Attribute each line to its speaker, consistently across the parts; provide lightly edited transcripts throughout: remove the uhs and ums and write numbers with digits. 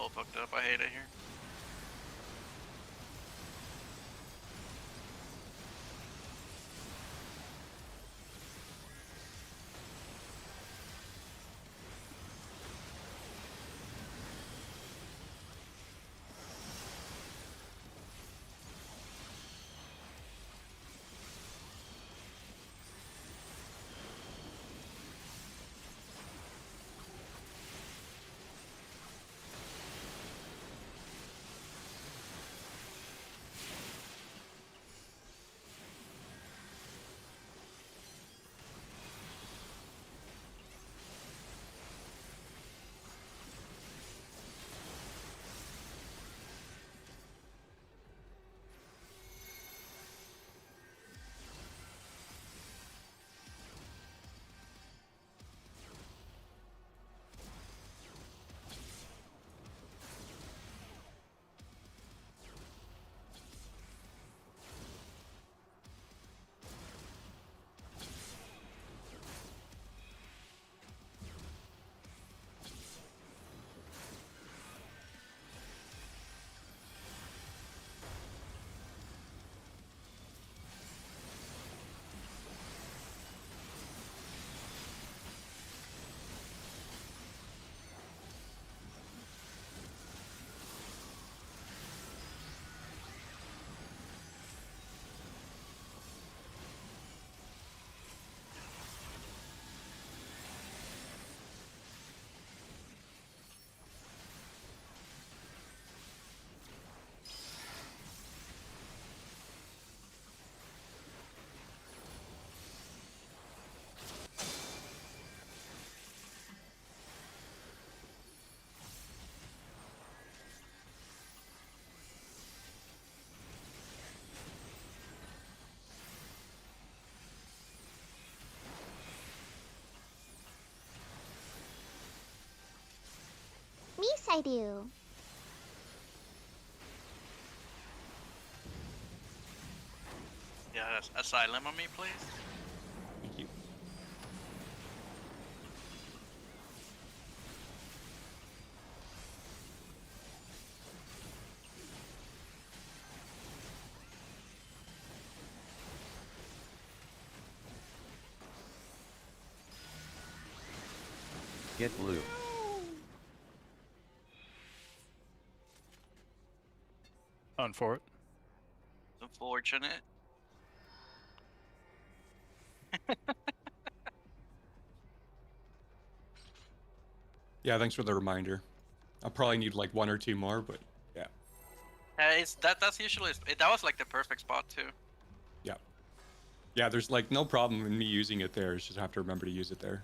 Speaker 1: all fucked up. I hate it here.
Speaker 2: Yes, I do.
Speaker 1: Yeah, asylum on me, please.
Speaker 3: Thank you.
Speaker 4: Get blue.
Speaker 5: On for it.
Speaker 1: Unfortunate.
Speaker 3: Yeah, thanks for the reminder. I'll probably need like 1 or 2 more, but yeah.
Speaker 1: That's usually that was like the perfect spot too.
Speaker 3: Yeah. Yeah, there's like no problem in me using it there. It's just I have to remember to use it there.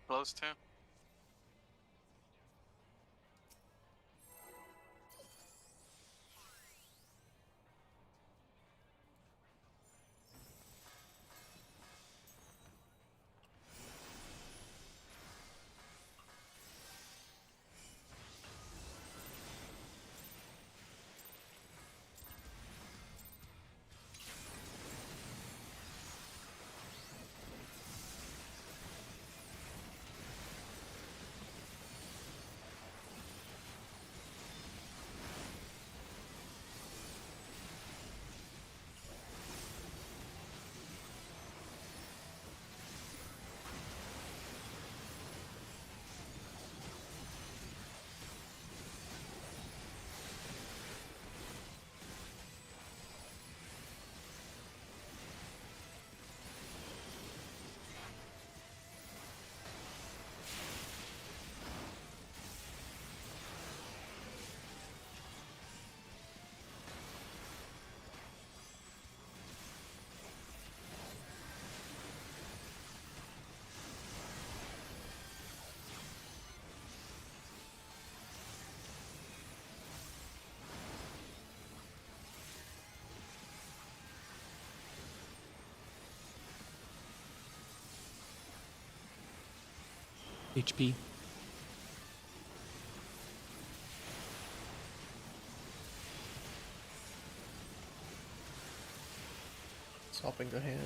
Speaker 1: Close to.
Speaker 3: HP.
Speaker 4: Swapping the hand.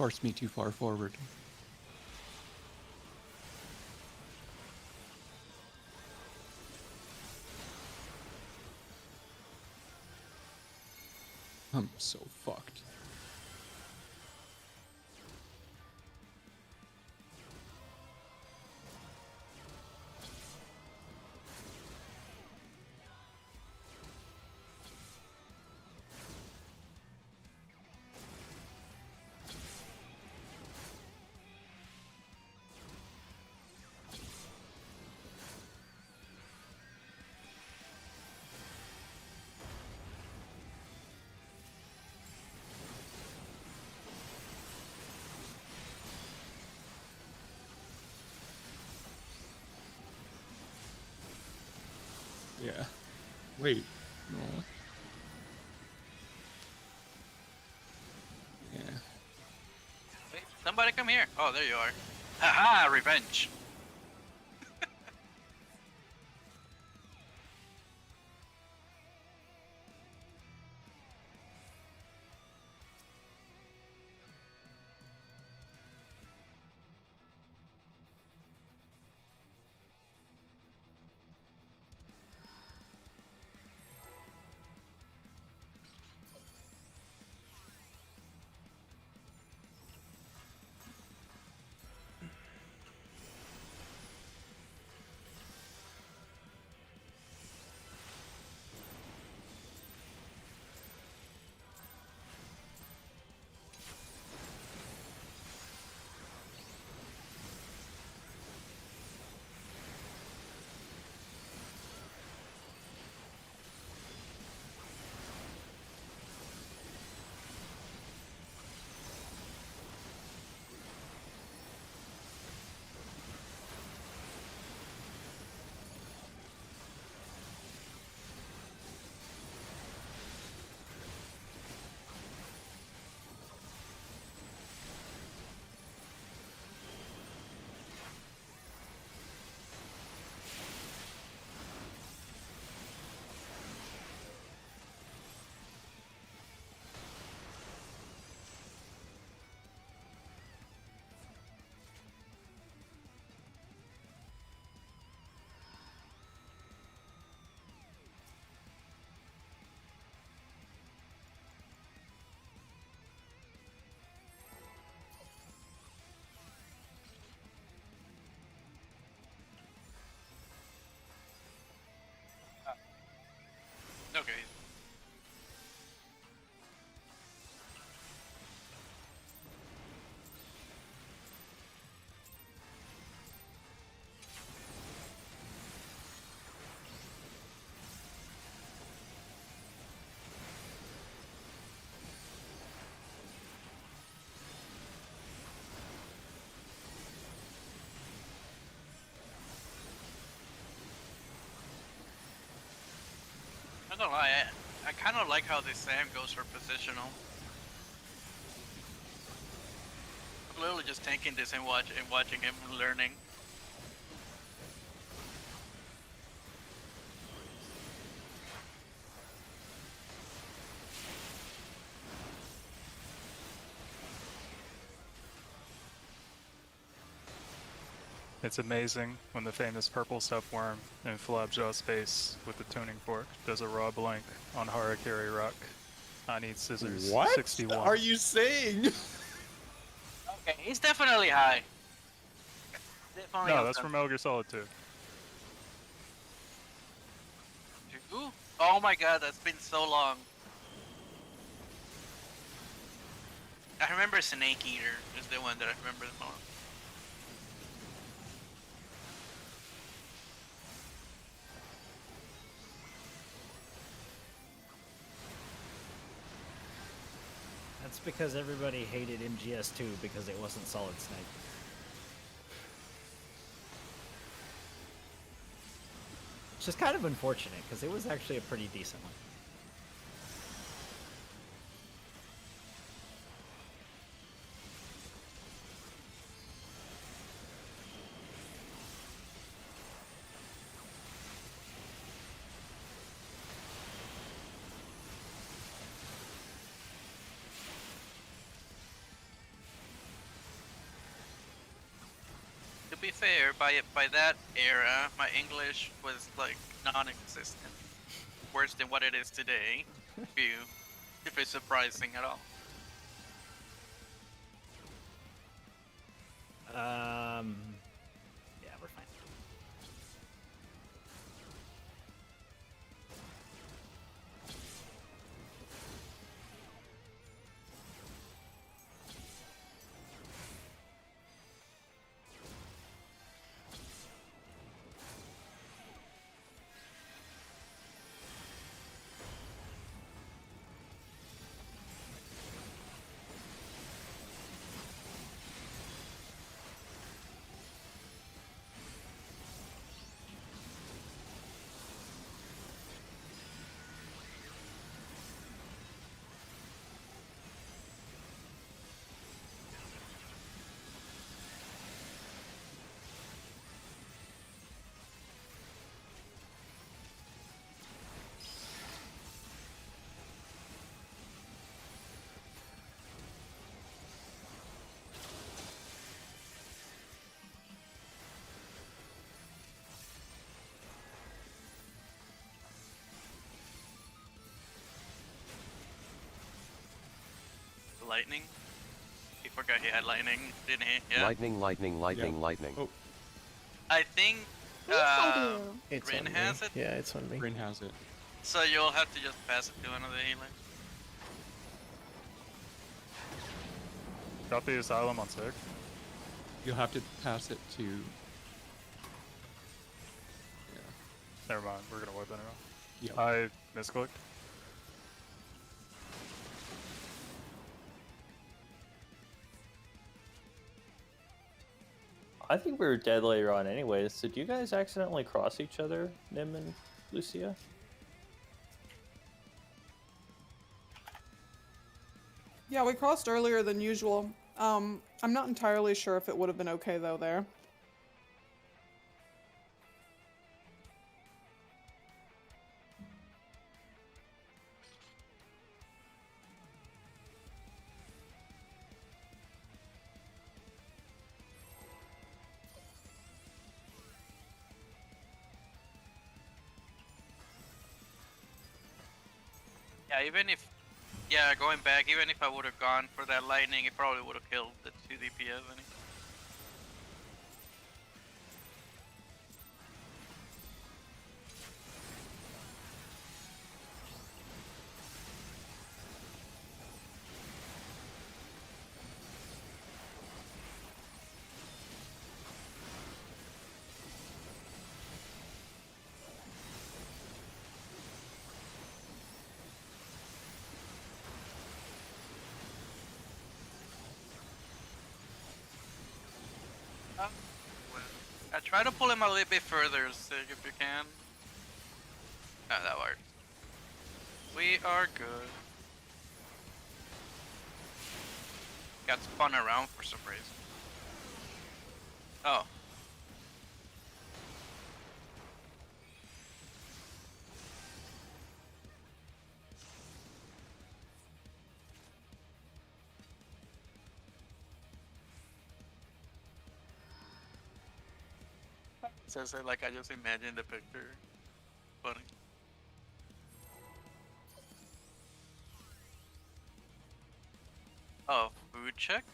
Speaker 3: Forced me too far forward. I'm so fucked. Yeah. Wait. No. Yeah.
Speaker 1: Wait, somebody come here. Oh, there you are. Haha, revenge. don't lie, I kind of like how this Sam goes for positional. I'm literally just taking this and watching him learning.
Speaker 5: It's amazing when the famous purple stepworm in Flabjaw space with the tuning fork does a raw blink on Harakiri Rock. I need scissors.
Speaker 3: What
Speaker 5: 61.
Speaker 3: are you saying?
Speaker 1: Okay, he's definitely high. Definitely
Speaker 5: No,
Speaker 1: up
Speaker 5: that's
Speaker 1: there.
Speaker 5: from Metal Gear Solid 2.
Speaker 1: Ooh. Oh my god, that's been so long. I remember Snake Eater is the one that I remember the most.
Speaker 6: That's because everybody hated MGS2 because it wasn't Solid Snake. Which is kind of unfortunate, because it was actually a pretty decent one.
Speaker 1: To be fair, by that era, my English was like non-existent. Worse than what it is today. If it's surprising at all.
Speaker 6: Yeah, we're fine.
Speaker 1: Lightning? He forgot he had lightning, didn't he? Yeah.
Speaker 7: Lightning, lightning, lightning,
Speaker 3: Yeah.
Speaker 7: lightning.
Speaker 3: Oh,
Speaker 1: I think
Speaker 2: Yes, I do.
Speaker 4: It's
Speaker 1: Rin
Speaker 4: on
Speaker 1: has
Speaker 4: me.
Speaker 1: it?
Speaker 4: Yeah, it's on me.
Speaker 3: Brain has it.
Speaker 1: so. You'll have to just pass it to one of the healers.
Speaker 5: Got the Asylum on 6.
Speaker 3: You'll have to pass it to. Yeah.
Speaker 5: Never mind, we're gonna wipe anyway.
Speaker 3: Yeah.
Speaker 5: I misclicked.
Speaker 8: I think we were dead later on anyways. Did you guys accidentally cross each other, Nim and Lucia?
Speaker 9: Yeah, we crossed earlier than usual. I'm not entirely sure if it would have been okay though there.
Speaker 1: Yeah, going back, even if I would have gone for that lightning, it probably would have killed the 2 DPS. Try to pull him a little bit further, Sig, if you can. Oh, that worked. We are good. Got spun around for some reason. Oh. Says it like I just imagined the picture. Funny. Oh, food check?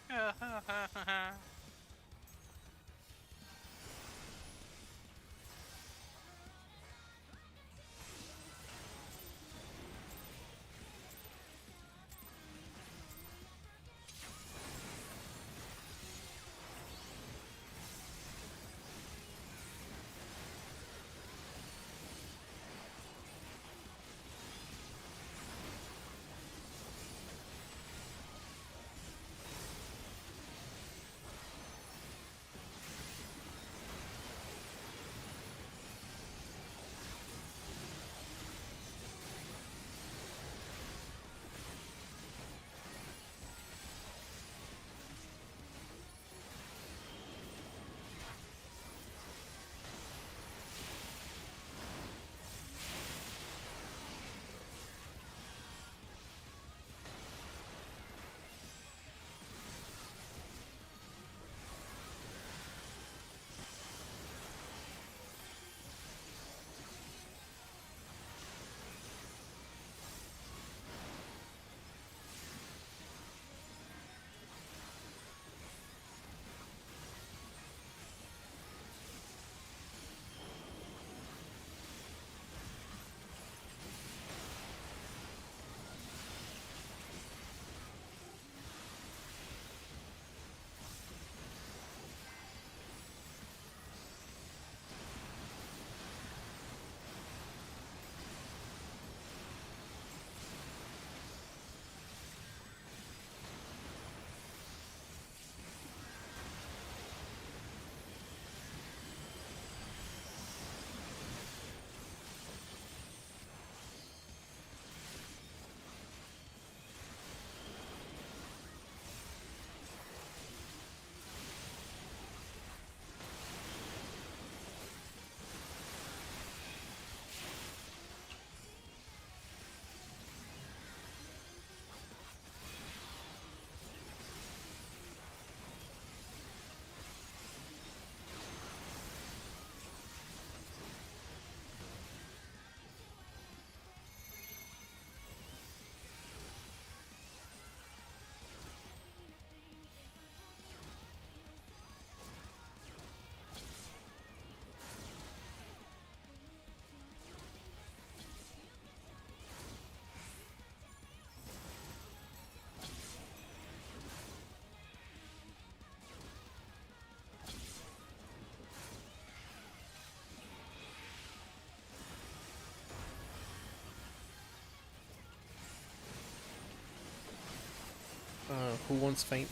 Speaker 4: Who wants faint?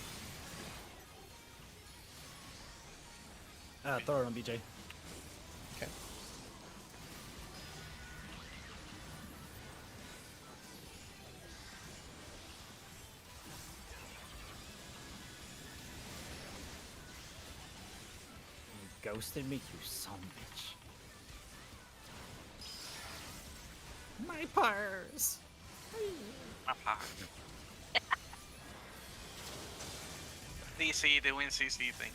Speaker 6: Throw it on BJ.
Speaker 4: Okay.
Speaker 6: You ghosted me, you son of a bitch. My purse.
Speaker 1: DC doing CC things.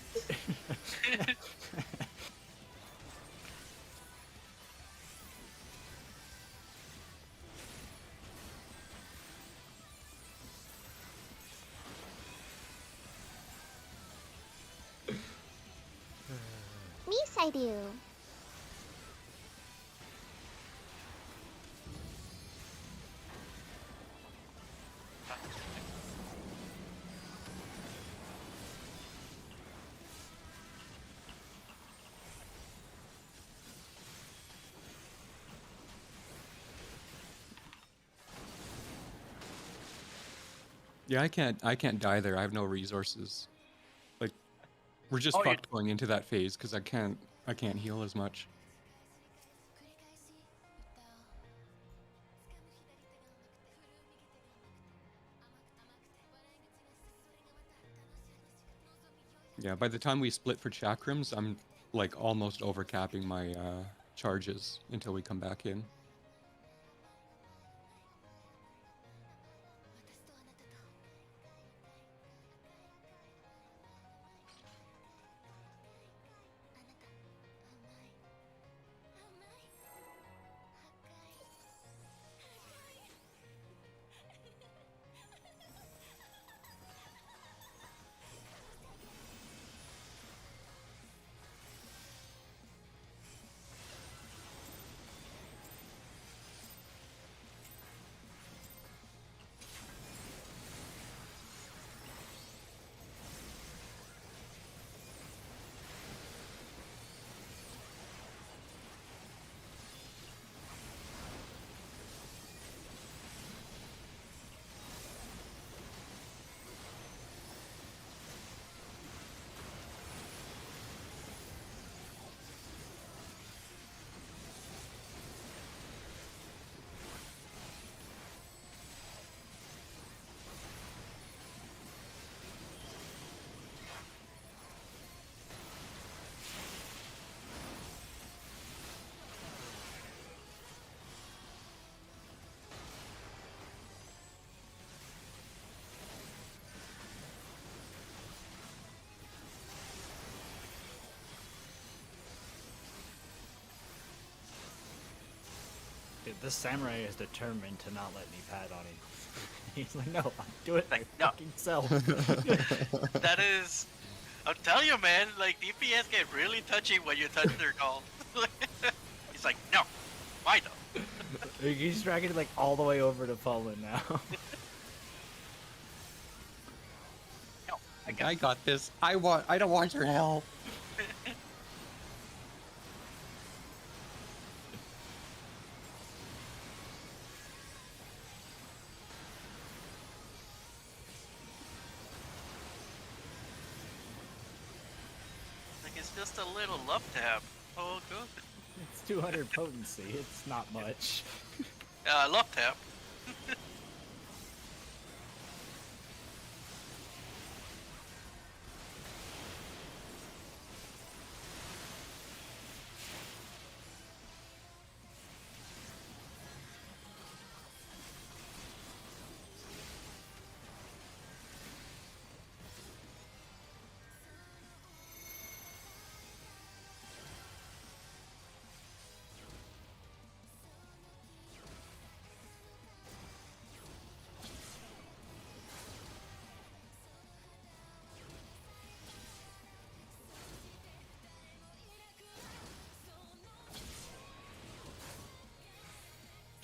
Speaker 2: Yes, I do.
Speaker 3: Yeah, I can't die there. I have no resources. Like, we're just
Speaker 1: Oh, you-
Speaker 3: fucked going into that phase because I can't heal as much. Yeah, by the time we split for chakrams, I'm like almost overcapping my charges until we come back in.
Speaker 6: Dude, this samurai is determined to not let me pad on him. He's like, no, I'll do it
Speaker 1: Like,
Speaker 6: my
Speaker 1: no.
Speaker 6: fucking self.
Speaker 1: That is, I'll tell you, man. Like DPS get really touchy when you touch their call. He's like, no, why though?
Speaker 6: He's dragging it like all the way over to Poland now.
Speaker 1: No,
Speaker 3: I got this. I don't want your help.
Speaker 1: Like it's just a little love tap. Oh, good.
Speaker 6: It's 200 potency. It's not much.
Speaker 1: Love tap.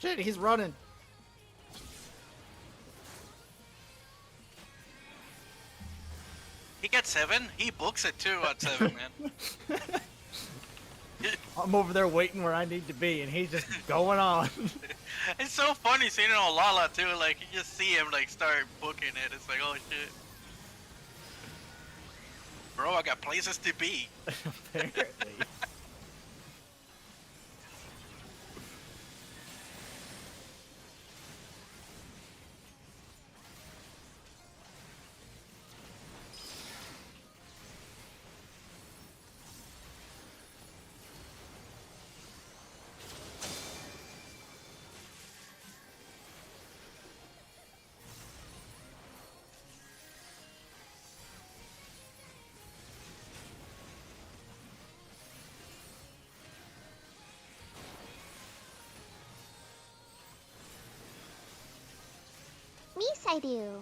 Speaker 6: Shit, he's running.
Speaker 1: He gets 7. He books it too on 7, man.
Speaker 6: I'm over there waiting where I need to be, and he's just going on.
Speaker 1: It's so funny seeing it on Lala too. Like you just see him like start booking it. It's like, oh shit, bro, I got places to be.
Speaker 6: Apparently.
Speaker 2: Yes, I do.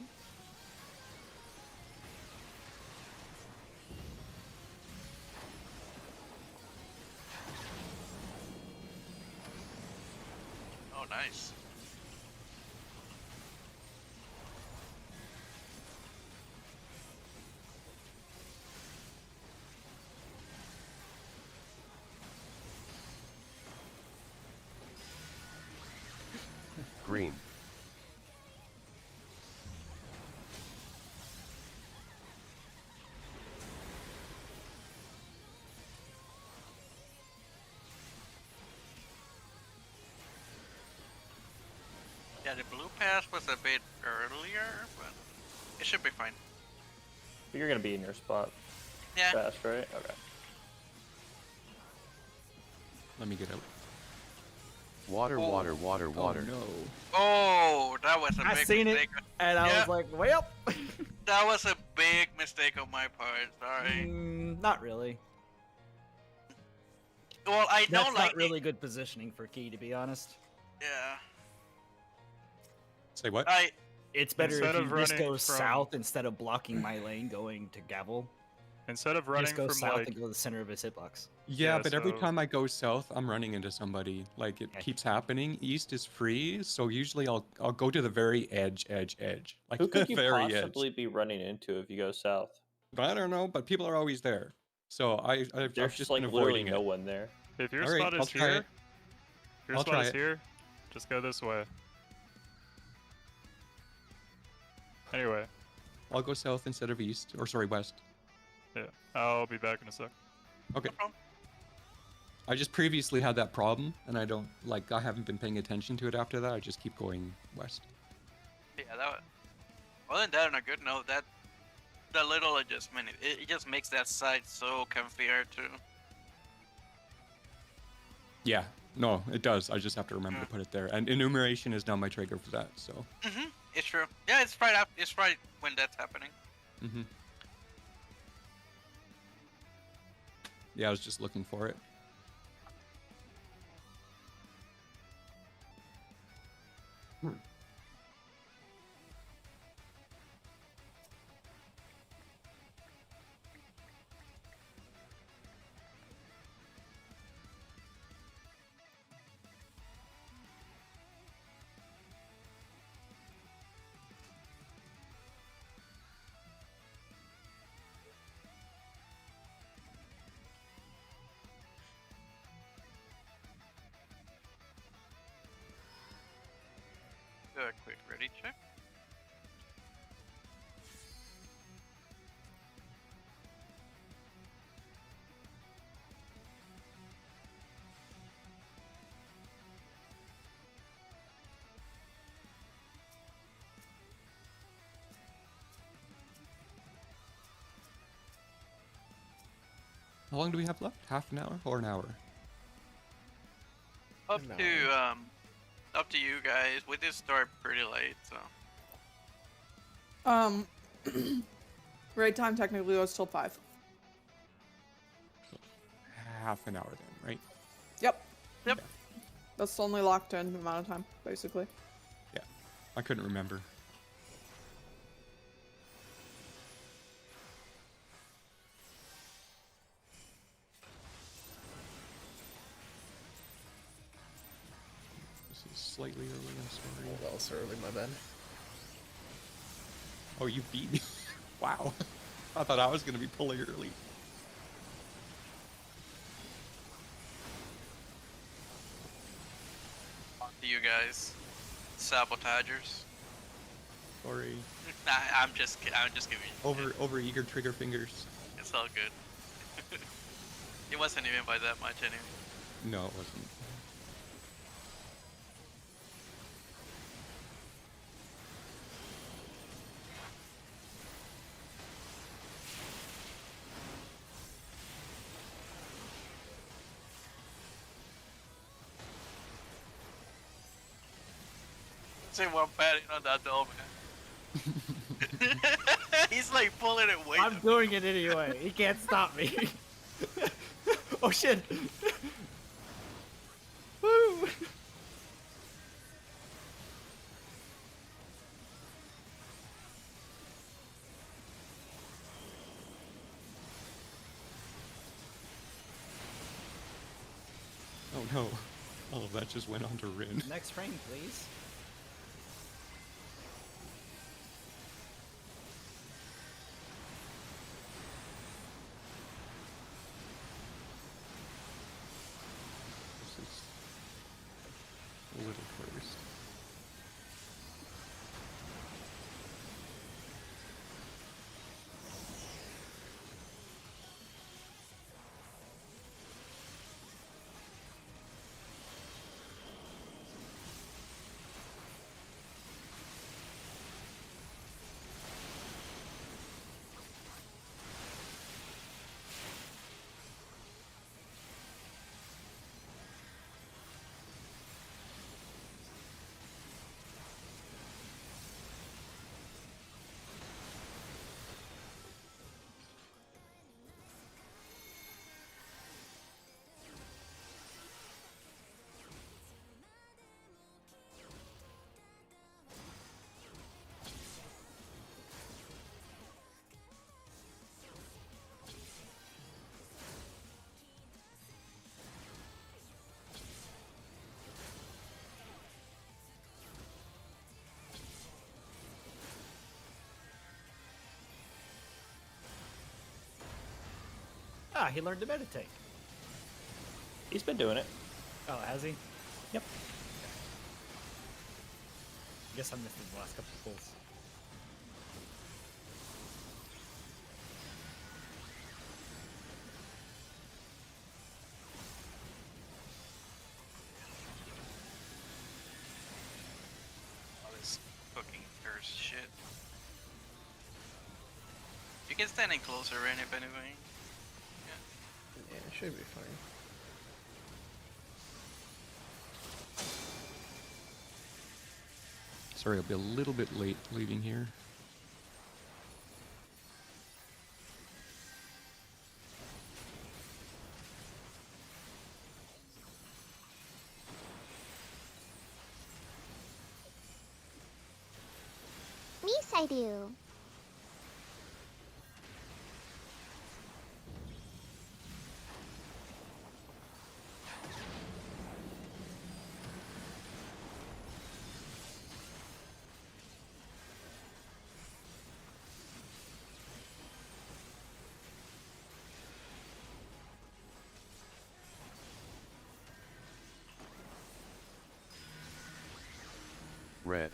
Speaker 1: Oh, nice.
Speaker 7: Green.
Speaker 1: Yeah, the blue pass was a bit earlier, but it should be fine.
Speaker 8: But you're gonna be in your spot.
Speaker 1: Yeah.
Speaker 8: Fast, right? Okay.
Speaker 3: Let me get out.
Speaker 7: Water,
Speaker 1: Oh.
Speaker 7: water, water, water.
Speaker 3: Oh no.
Speaker 1: Oh, that was a
Speaker 6: I
Speaker 1: big
Speaker 6: seen it,
Speaker 1: mistake.
Speaker 6: and I
Speaker 1: Yeah.
Speaker 6: was like, well,
Speaker 1: That was a big mistake on my part. Sorry.
Speaker 6: not really.
Speaker 1: Well, I
Speaker 6: That's
Speaker 1: don't
Speaker 6: not
Speaker 1: like
Speaker 6: really good positioning for Key, to be honest.
Speaker 1: Yeah.
Speaker 3: Say what?
Speaker 6: It's better
Speaker 5: Instead
Speaker 6: if
Speaker 5: of
Speaker 6: you just
Speaker 5: running
Speaker 6: go
Speaker 5: from-
Speaker 6: south instead of blocking my lane going to Gavel.
Speaker 5: Instead of running
Speaker 6: Just go
Speaker 5: from
Speaker 6: south
Speaker 5: like
Speaker 6: and go to the center of his hitbox.
Speaker 3: Yeah,
Speaker 5: Yeah,
Speaker 3: but every
Speaker 5: so-
Speaker 3: time I go south, I'm running into somebody. Like it
Speaker 6: Okay.
Speaker 3: keeps happening. East is free, so usually I'll go to the very edge, like
Speaker 8: Who
Speaker 3: the
Speaker 8: could you
Speaker 3: very
Speaker 8: possibly be running into if you go south?
Speaker 3: edge. I don't know, but people are always there. So I've
Speaker 8: There's
Speaker 3: just
Speaker 8: like
Speaker 3: been
Speaker 8: literally
Speaker 3: avoiding
Speaker 8: no
Speaker 3: it.
Speaker 8: one there.
Speaker 5: if your
Speaker 3: All right,
Speaker 5: spot
Speaker 3: I'll
Speaker 5: is
Speaker 3: try
Speaker 5: here,
Speaker 3: it.
Speaker 5: if your
Speaker 3: I'll
Speaker 5: spot
Speaker 3: try
Speaker 5: is
Speaker 3: it.
Speaker 5: here, just go this way. Anyway,
Speaker 3: I'll go south instead of east, or sorry, west.
Speaker 5: yeah, I'll be back in a sec.
Speaker 3: Okay.
Speaker 1: No problem.
Speaker 3: I just previously had that problem, and I haven't been paying attention to it after that. I just keep going west.
Speaker 1: Yeah, that was... Other than that, on a good note, that the little adjustment, it just makes that side so comfier too.
Speaker 3: Yeah, no, it does. I just have to remember to put it there. And enumeration is now my trigger for that. So.
Speaker 1: It's true. Yeah, it's right up. It's right when that's happening.
Speaker 3: Mhm. Yeah, I was just looking for it.
Speaker 1: Do a quick ready check.
Speaker 3: How long do we have left? Half an hour or an hour?
Speaker 1: Up
Speaker 4: No.
Speaker 1: to up to you guys. We did start pretty late, so
Speaker 9: Raid time technically goes till 5.
Speaker 3: Half an hour then, right?
Speaker 9: Yep.
Speaker 1: Yep.
Speaker 9: That's the only locked in amount of time, basically.
Speaker 3: Yeah. I couldn't remember. This is slightly early, I'm sorry.
Speaker 4: Well, that was early, my bad.
Speaker 3: Oh, you beat me. Wow. I thought I was going to be pulling early.
Speaker 1: on to you guys, sabotagers.
Speaker 3: Sorry.
Speaker 1: Nah, I'm just giving you.
Speaker 3: Over eager trigger fingers.
Speaker 1: It's all good. It wasn't even by that much anyway.
Speaker 3: No, it wasn't.
Speaker 1: Say one patting on that doll, man. He's like pulling it way.
Speaker 6: I'm doing it anyway. He can't stop me. Oh shit. Woo.
Speaker 3: Oh no. All of that just went on to Rin.
Speaker 6: Next frame, please.
Speaker 3: This is a little cursed.
Speaker 6: Ah, he learned to meditate.
Speaker 8: He's been doing it.
Speaker 6: Oh, has he?
Speaker 8: Yep.
Speaker 6: I guess I missed his last couple of pulls.
Speaker 1: All this fucking curse shit. You can stand in closer, Rain, if anything.
Speaker 4: Yeah, it should be fine.
Speaker 3: Sorry, I'll be a little bit late leaving here.
Speaker 2: Yes, I do.
Speaker 7: Red.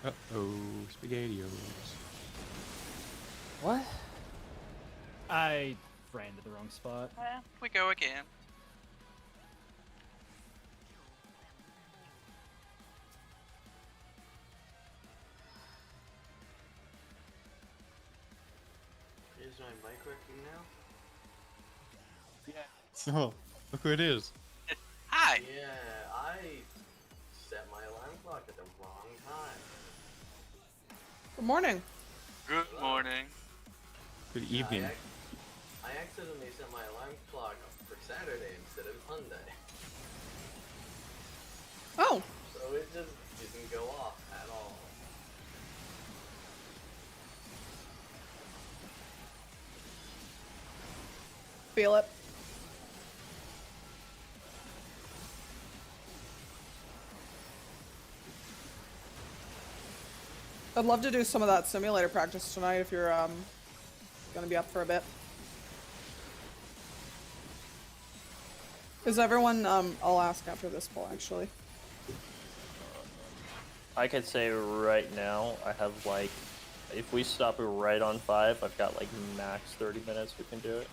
Speaker 3: Uh-oh, SpaghettiOs.
Speaker 8: What?
Speaker 6: I ran to the wrong spot.
Speaker 1: We go again.
Speaker 10: Is my mic working now?
Speaker 3: Oh, look who it is.
Speaker 1: Hi!
Speaker 10: Yeah, I set my alarm clock at the wrong time.
Speaker 9: Good morning.
Speaker 1: Good morning.
Speaker 3: Good evening.
Speaker 10: I accidentally set my alarm clock for Saturday instead of Sunday.
Speaker 9: Oh,
Speaker 10: So it just didn't go off at all.
Speaker 9: feel it. I'd love to do some of that simulator practice tonight if you're gonna be up for a bit. Is everyone I'll ask after this poll actually.
Speaker 8: I could say right now, I have like, if we stop it right on 5, I've got like max 30 minutes we can do it.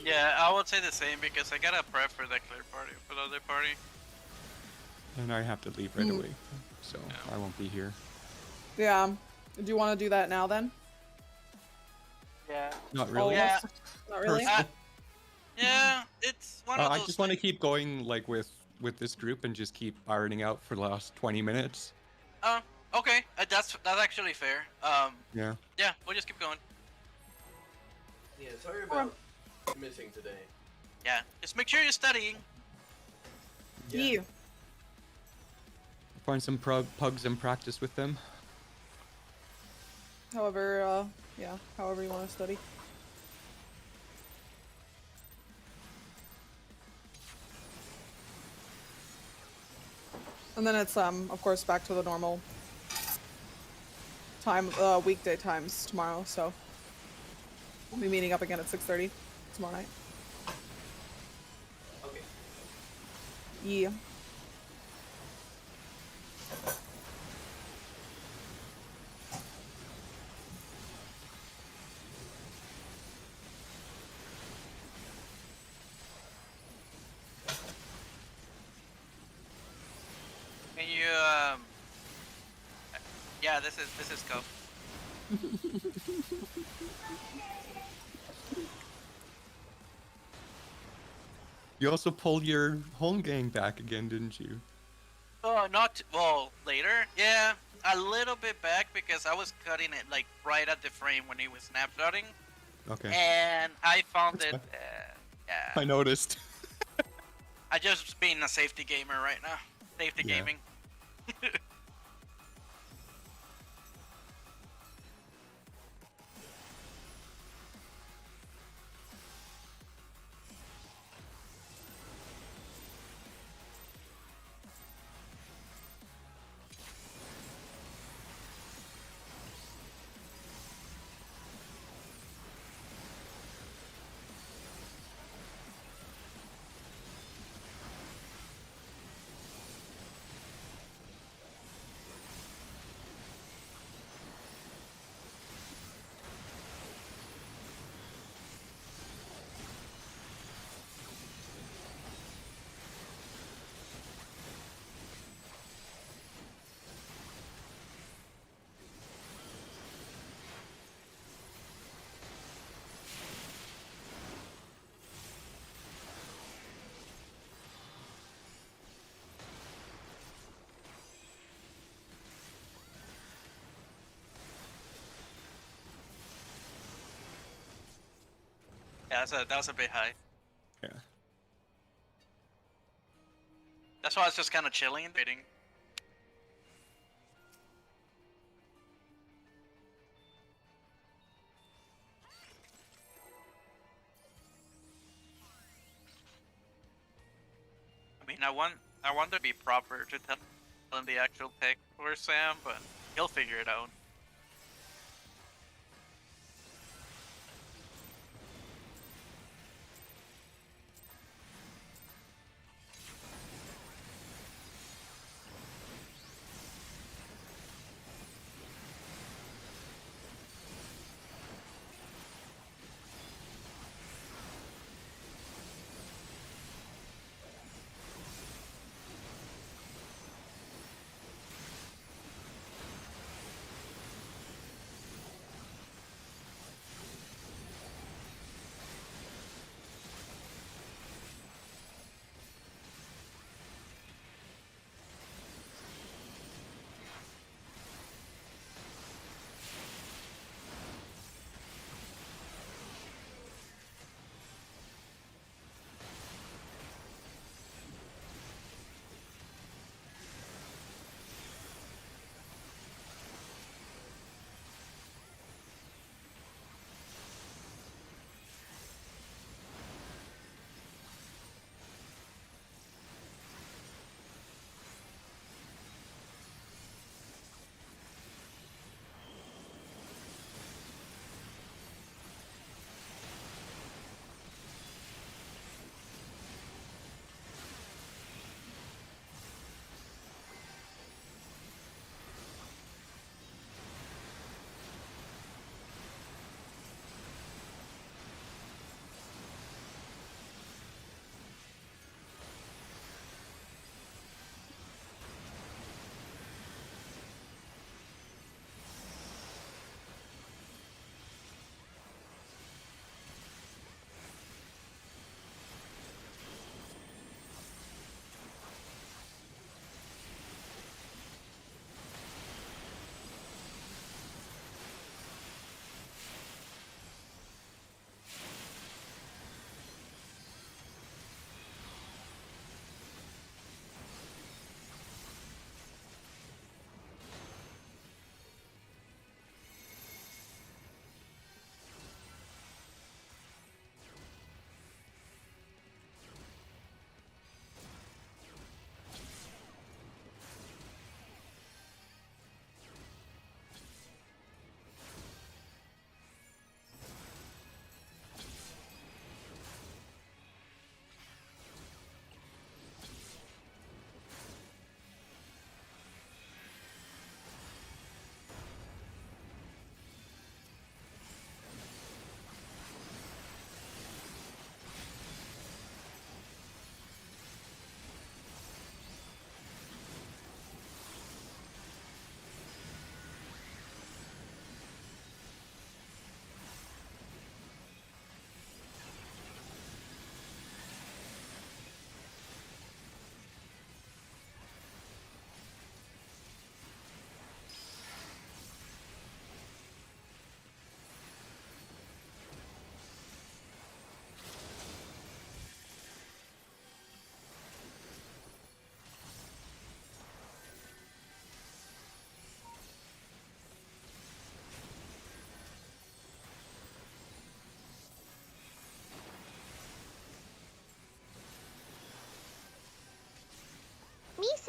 Speaker 1: Yeah, I would say the same because I gotta prep for that clear party, for the other party.
Speaker 3: And I have to leave right away, so
Speaker 1: Yeah.
Speaker 3: I won't be here.
Speaker 9: Yeah. Do you want to do that now then?
Speaker 1: Yeah.
Speaker 3: Not
Speaker 9: All
Speaker 3: really.
Speaker 9: of us? Not really.
Speaker 1: Yeah, it's one of
Speaker 3: I
Speaker 1: those.
Speaker 3: just want to keep going like with this group and just keep ironing out for the last 20 minutes.
Speaker 1: Okay, that's actually fair.
Speaker 3: Yeah.
Speaker 1: Yeah, we'll just keep going.
Speaker 10: Yeah, sorry about missing today.
Speaker 1: Yeah, just make sure you're studying.
Speaker 9: Yeah.
Speaker 3: Find some pugs and practice with them.
Speaker 9: However, yeah, however you want to study. And then it's of course back to the normal time, weekday times tomorrow. So we'll be meeting up again at 6:30 tomorrow night.
Speaker 10: Okay.
Speaker 9: Yeah.
Speaker 1: Can you yeah, this is go.
Speaker 3: You also pulled your home gang back again, didn't you?
Speaker 1: Oh, not well later. Yeah, a little bit back because I was cutting it like right at the frame when he was snapshotting,
Speaker 3: Okay.
Speaker 1: and I found
Speaker 3: That's
Speaker 1: it.
Speaker 3: fine.
Speaker 1: Yeah,
Speaker 3: I noticed.
Speaker 1: I just being a safety gamer right now. Safety
Speaker 3: Yeah.
Speaker 1: gaming. Yeah, that was a bit high.
Speaker 3: Yeah.
Speaker 1: That's why I was just kind of chilling and waiting. I mean, I want to be proper to tell him the actual pick for Sam, but he'll figure it out.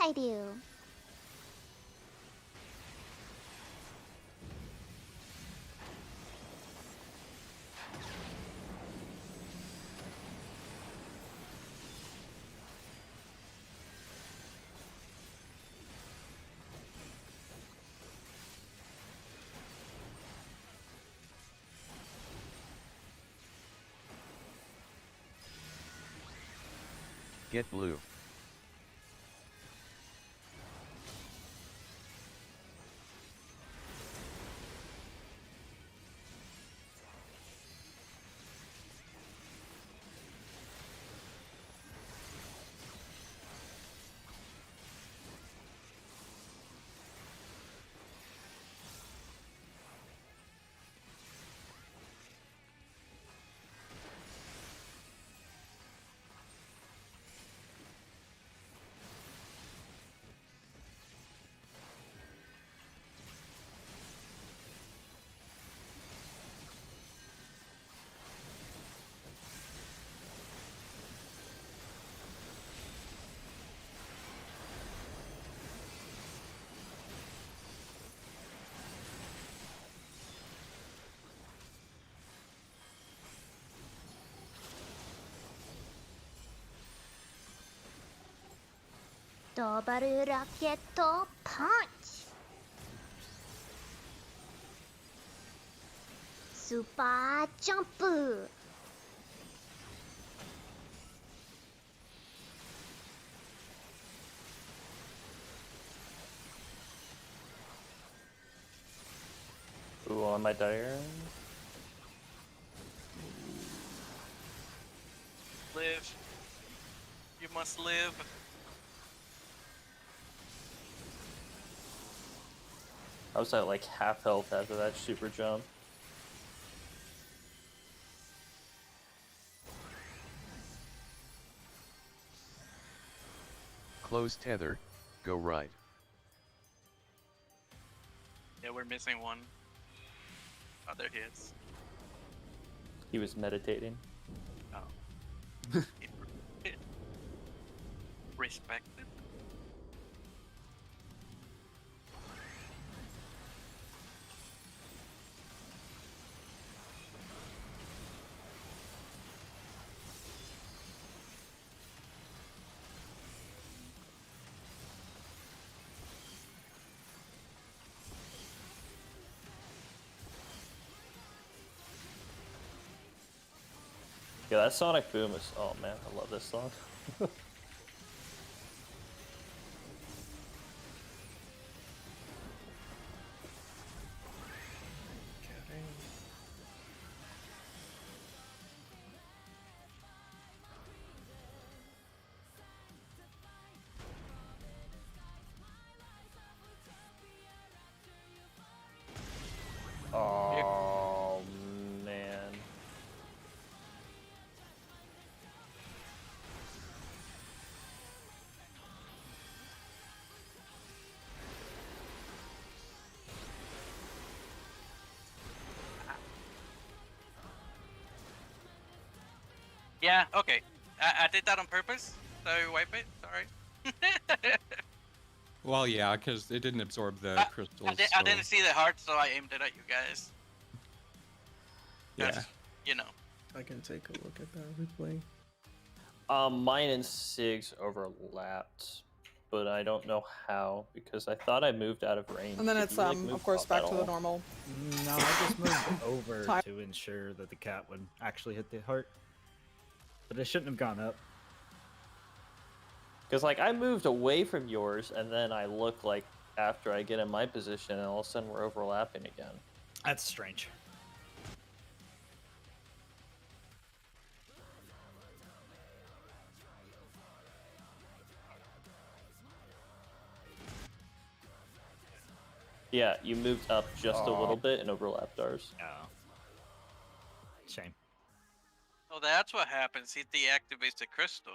Speaker 2: I do.
Speaker 7: Get blue.
Speaker 2: Double rocket punch. Super jump.
Speaker 8: Ooh, on my diagram.
Speaker 1: Live. You must live.
Speaker 8: I was at like half health after that super jump.
Speaker 7: Close tether, go right.
Speaker 1: Yeah, we're missing one. Oh, there he is.
Speaker 8: He was meditating.
Speaker 1: Oh. Respected.
Speaker 8: Yeah, that Sonic Boom is. Oh man, I love this song. Oh man.
Speaker 1: Yeah, okay. I did that on purpose. So wipe it. Sorry.
Speaker 3: Well, yeah, because it didn't absorb the crystals.
Speaker 1: I didn't see the heart, so I aimed it at you guys.
Speaker 3: Yeah.
Speaker 1: That's, you know.
Speaker 4: I can take a look at that replay.
Speaker 8: Mine and Sig's overlapped, but I don't know how because I thought I moved out of range.
Speaker 9: And then
Speaker 8: Did
Speaker 9: it's
Speaker 8: you, like, move
Speaker 9: of course
Speaker 8: up
Speaker 9: back
Speaker 8: at
Speaker 9: to the
Speaker 8: all?
Speaker 9: normal.
Speaker 6: No, I just moved over
Speaker 9: Time.
Speaker 6: to ensure that the cat would actually hit the heart. But it shouldn't have gone up.
Speaker 8: Because like I moved away from yours, and then I look like after I get in my position, and all of a sudden we're overlapping again.
Speaker 6: That's strange.
Speaker 8: Yeah, you moved up just a little bit and overlapped ours.
Speaker 6: Oh. Shame.
Speaker 1: Oh, that's what happens. He deactivates the crystal.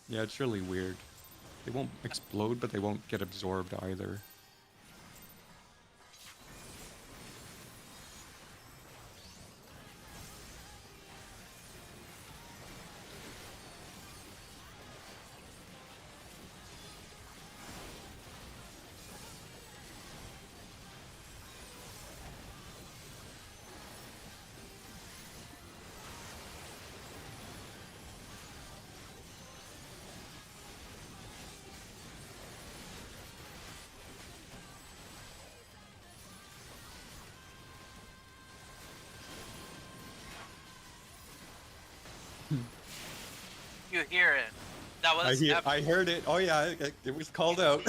Speaker 3: Yeah, it's really weird. They won't explode, but they won't get absorbed either.
Speaker 1: You hear it. That was.
Speaker 3: I heard it. Oh yeah, it was called out.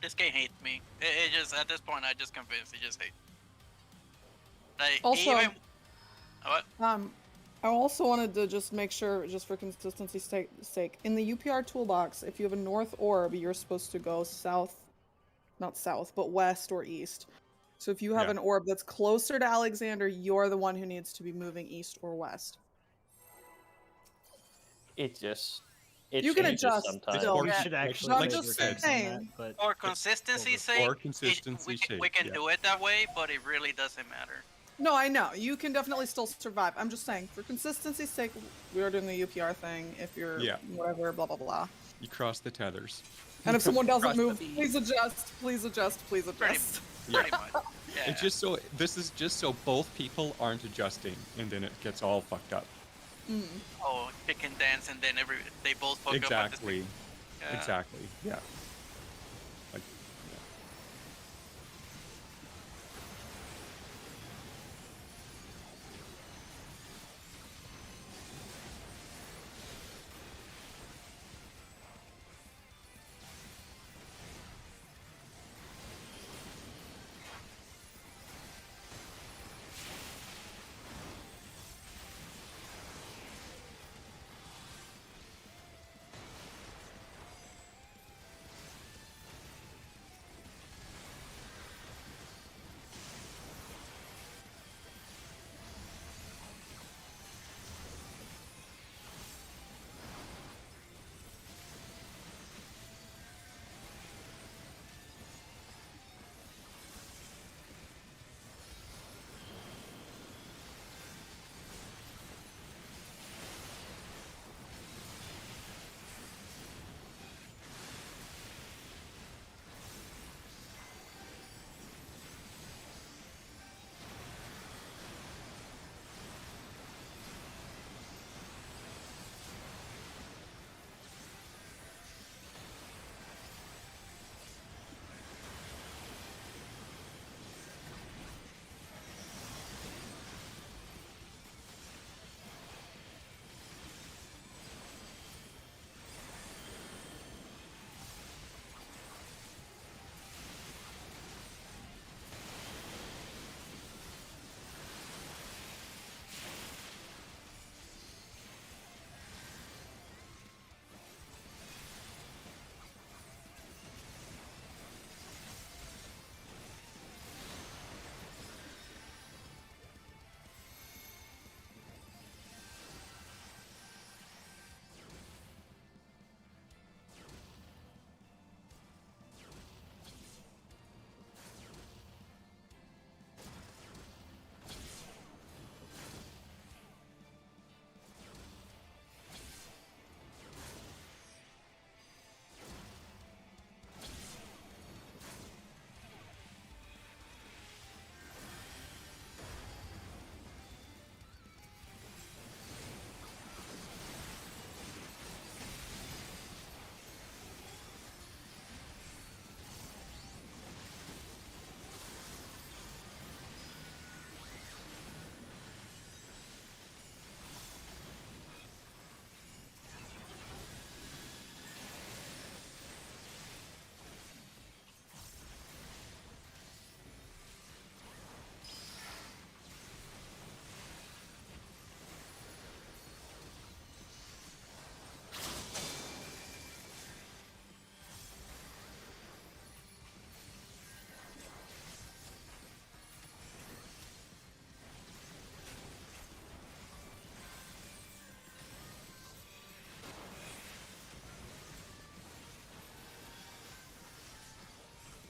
Speaker 1: This game hates me. It just at this point, I just convinced it just hates. Like
Speaker 9: Also,
Speaker 1: even what?
Speaker 9: I also wanted to just make sure, just for consistency's sake, in the UPR toolbox, if you have a north orb, you're supposed to go south, not south, but west or east. So if you have an orb that's closer to Alexander, you're the one who needs to be moving east or west.
Speaker 8: It
Speaker 9: You can
Speaker 8: changes
Speaker 9: adjust
Speaker 8: sometimes.
Speaker 9: still.
Speaker 6: We should actually
Speaker 9: I'm
Speaker 6: make
Speaker 9: just
Speaker 6: mistakes on
Speaker 9: saying.
Speaker 6: that, but
Speaker 1: For consistency's sake,
Speaker 3: For consistency's sake,
Speaker 1: we can
Speaker 3: yeah.
Speaker 1: do it that way, but it really doesn't matter.
Speaker 9: No, I know. You can definitely still survive. I'm just saying, for consistency's sake, we are doing the UPR thing. If you're whatever, blah, blah, blah.
Speaker 3: You cross the tethers.
Speaker 9: And if someone doesn't
Speaker 3: Cross the
Speaker 9: move,
Speaker 3: feet.
Speaker 9: please adjust, please adjust, please adjust.
Speaker 1: Pretty much. Yeah.
Speaker 3: It's just so this is just so both people aren't adjusting, and then it gets all fucked up.
Speaker 1: Oh, pick and dance, and then they both fuck up at the
Speaker 3: Exactly.
Speaker 1: same. Yeah.
Speaker 3: Exactly. Yeah. Like,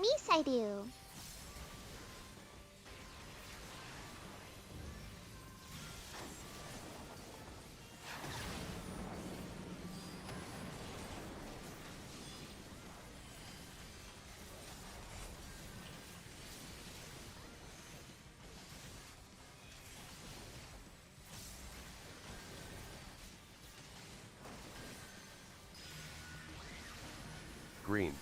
Speaker 2: ミサイル
Speaker 7: Green.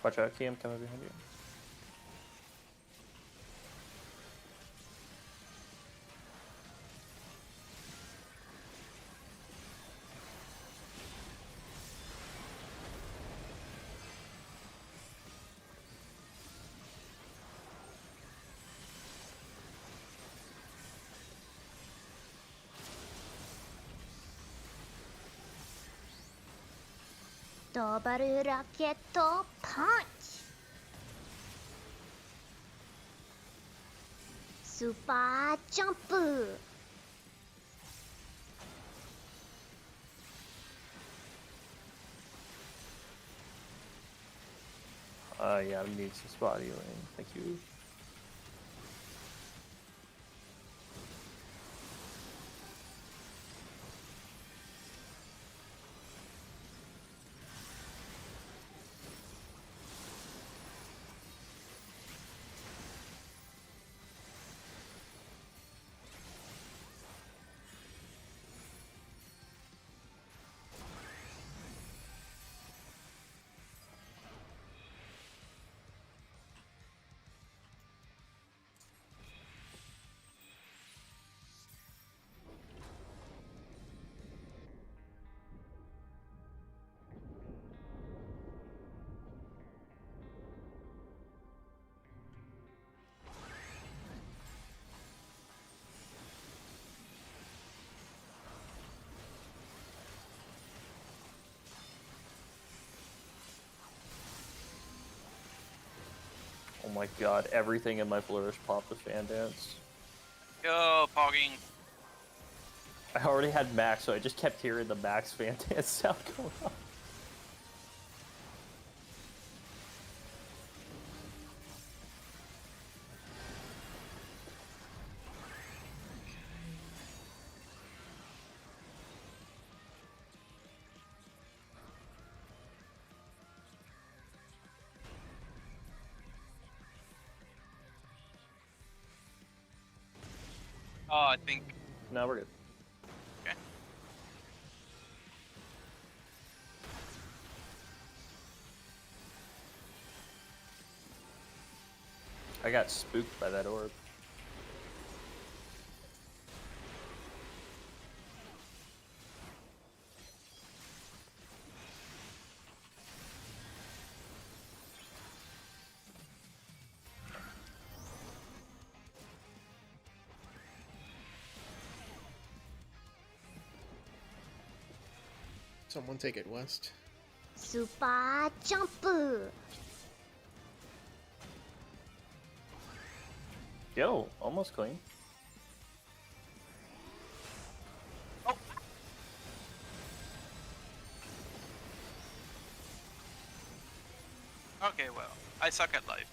Speaker 8: Watch out, Key, I'm coming behind you.
Speaker 2: 더블 라켓 펀치 슈퍼 점프
Speaker 8: Yeah, I need some spot healing. Thank you. Oh my god, everything in my flourish popped the fan dance.
Speaker 1: Go, pogging.
Speaker 8: I already had max, so I just kept hearing the max fan dance sound going on.
Speaker 1: Oh, I think.
Speaker 8: No, we're good.
Speaker 1: Okay.
Speaker 8: I got spooked by that orb.
Speaker 4: Someone take it west.
Speaker 2: スーパージャンプ
Speaker 8: Yo, almost clean.
Speaker 1: Okay, well, I suck at life.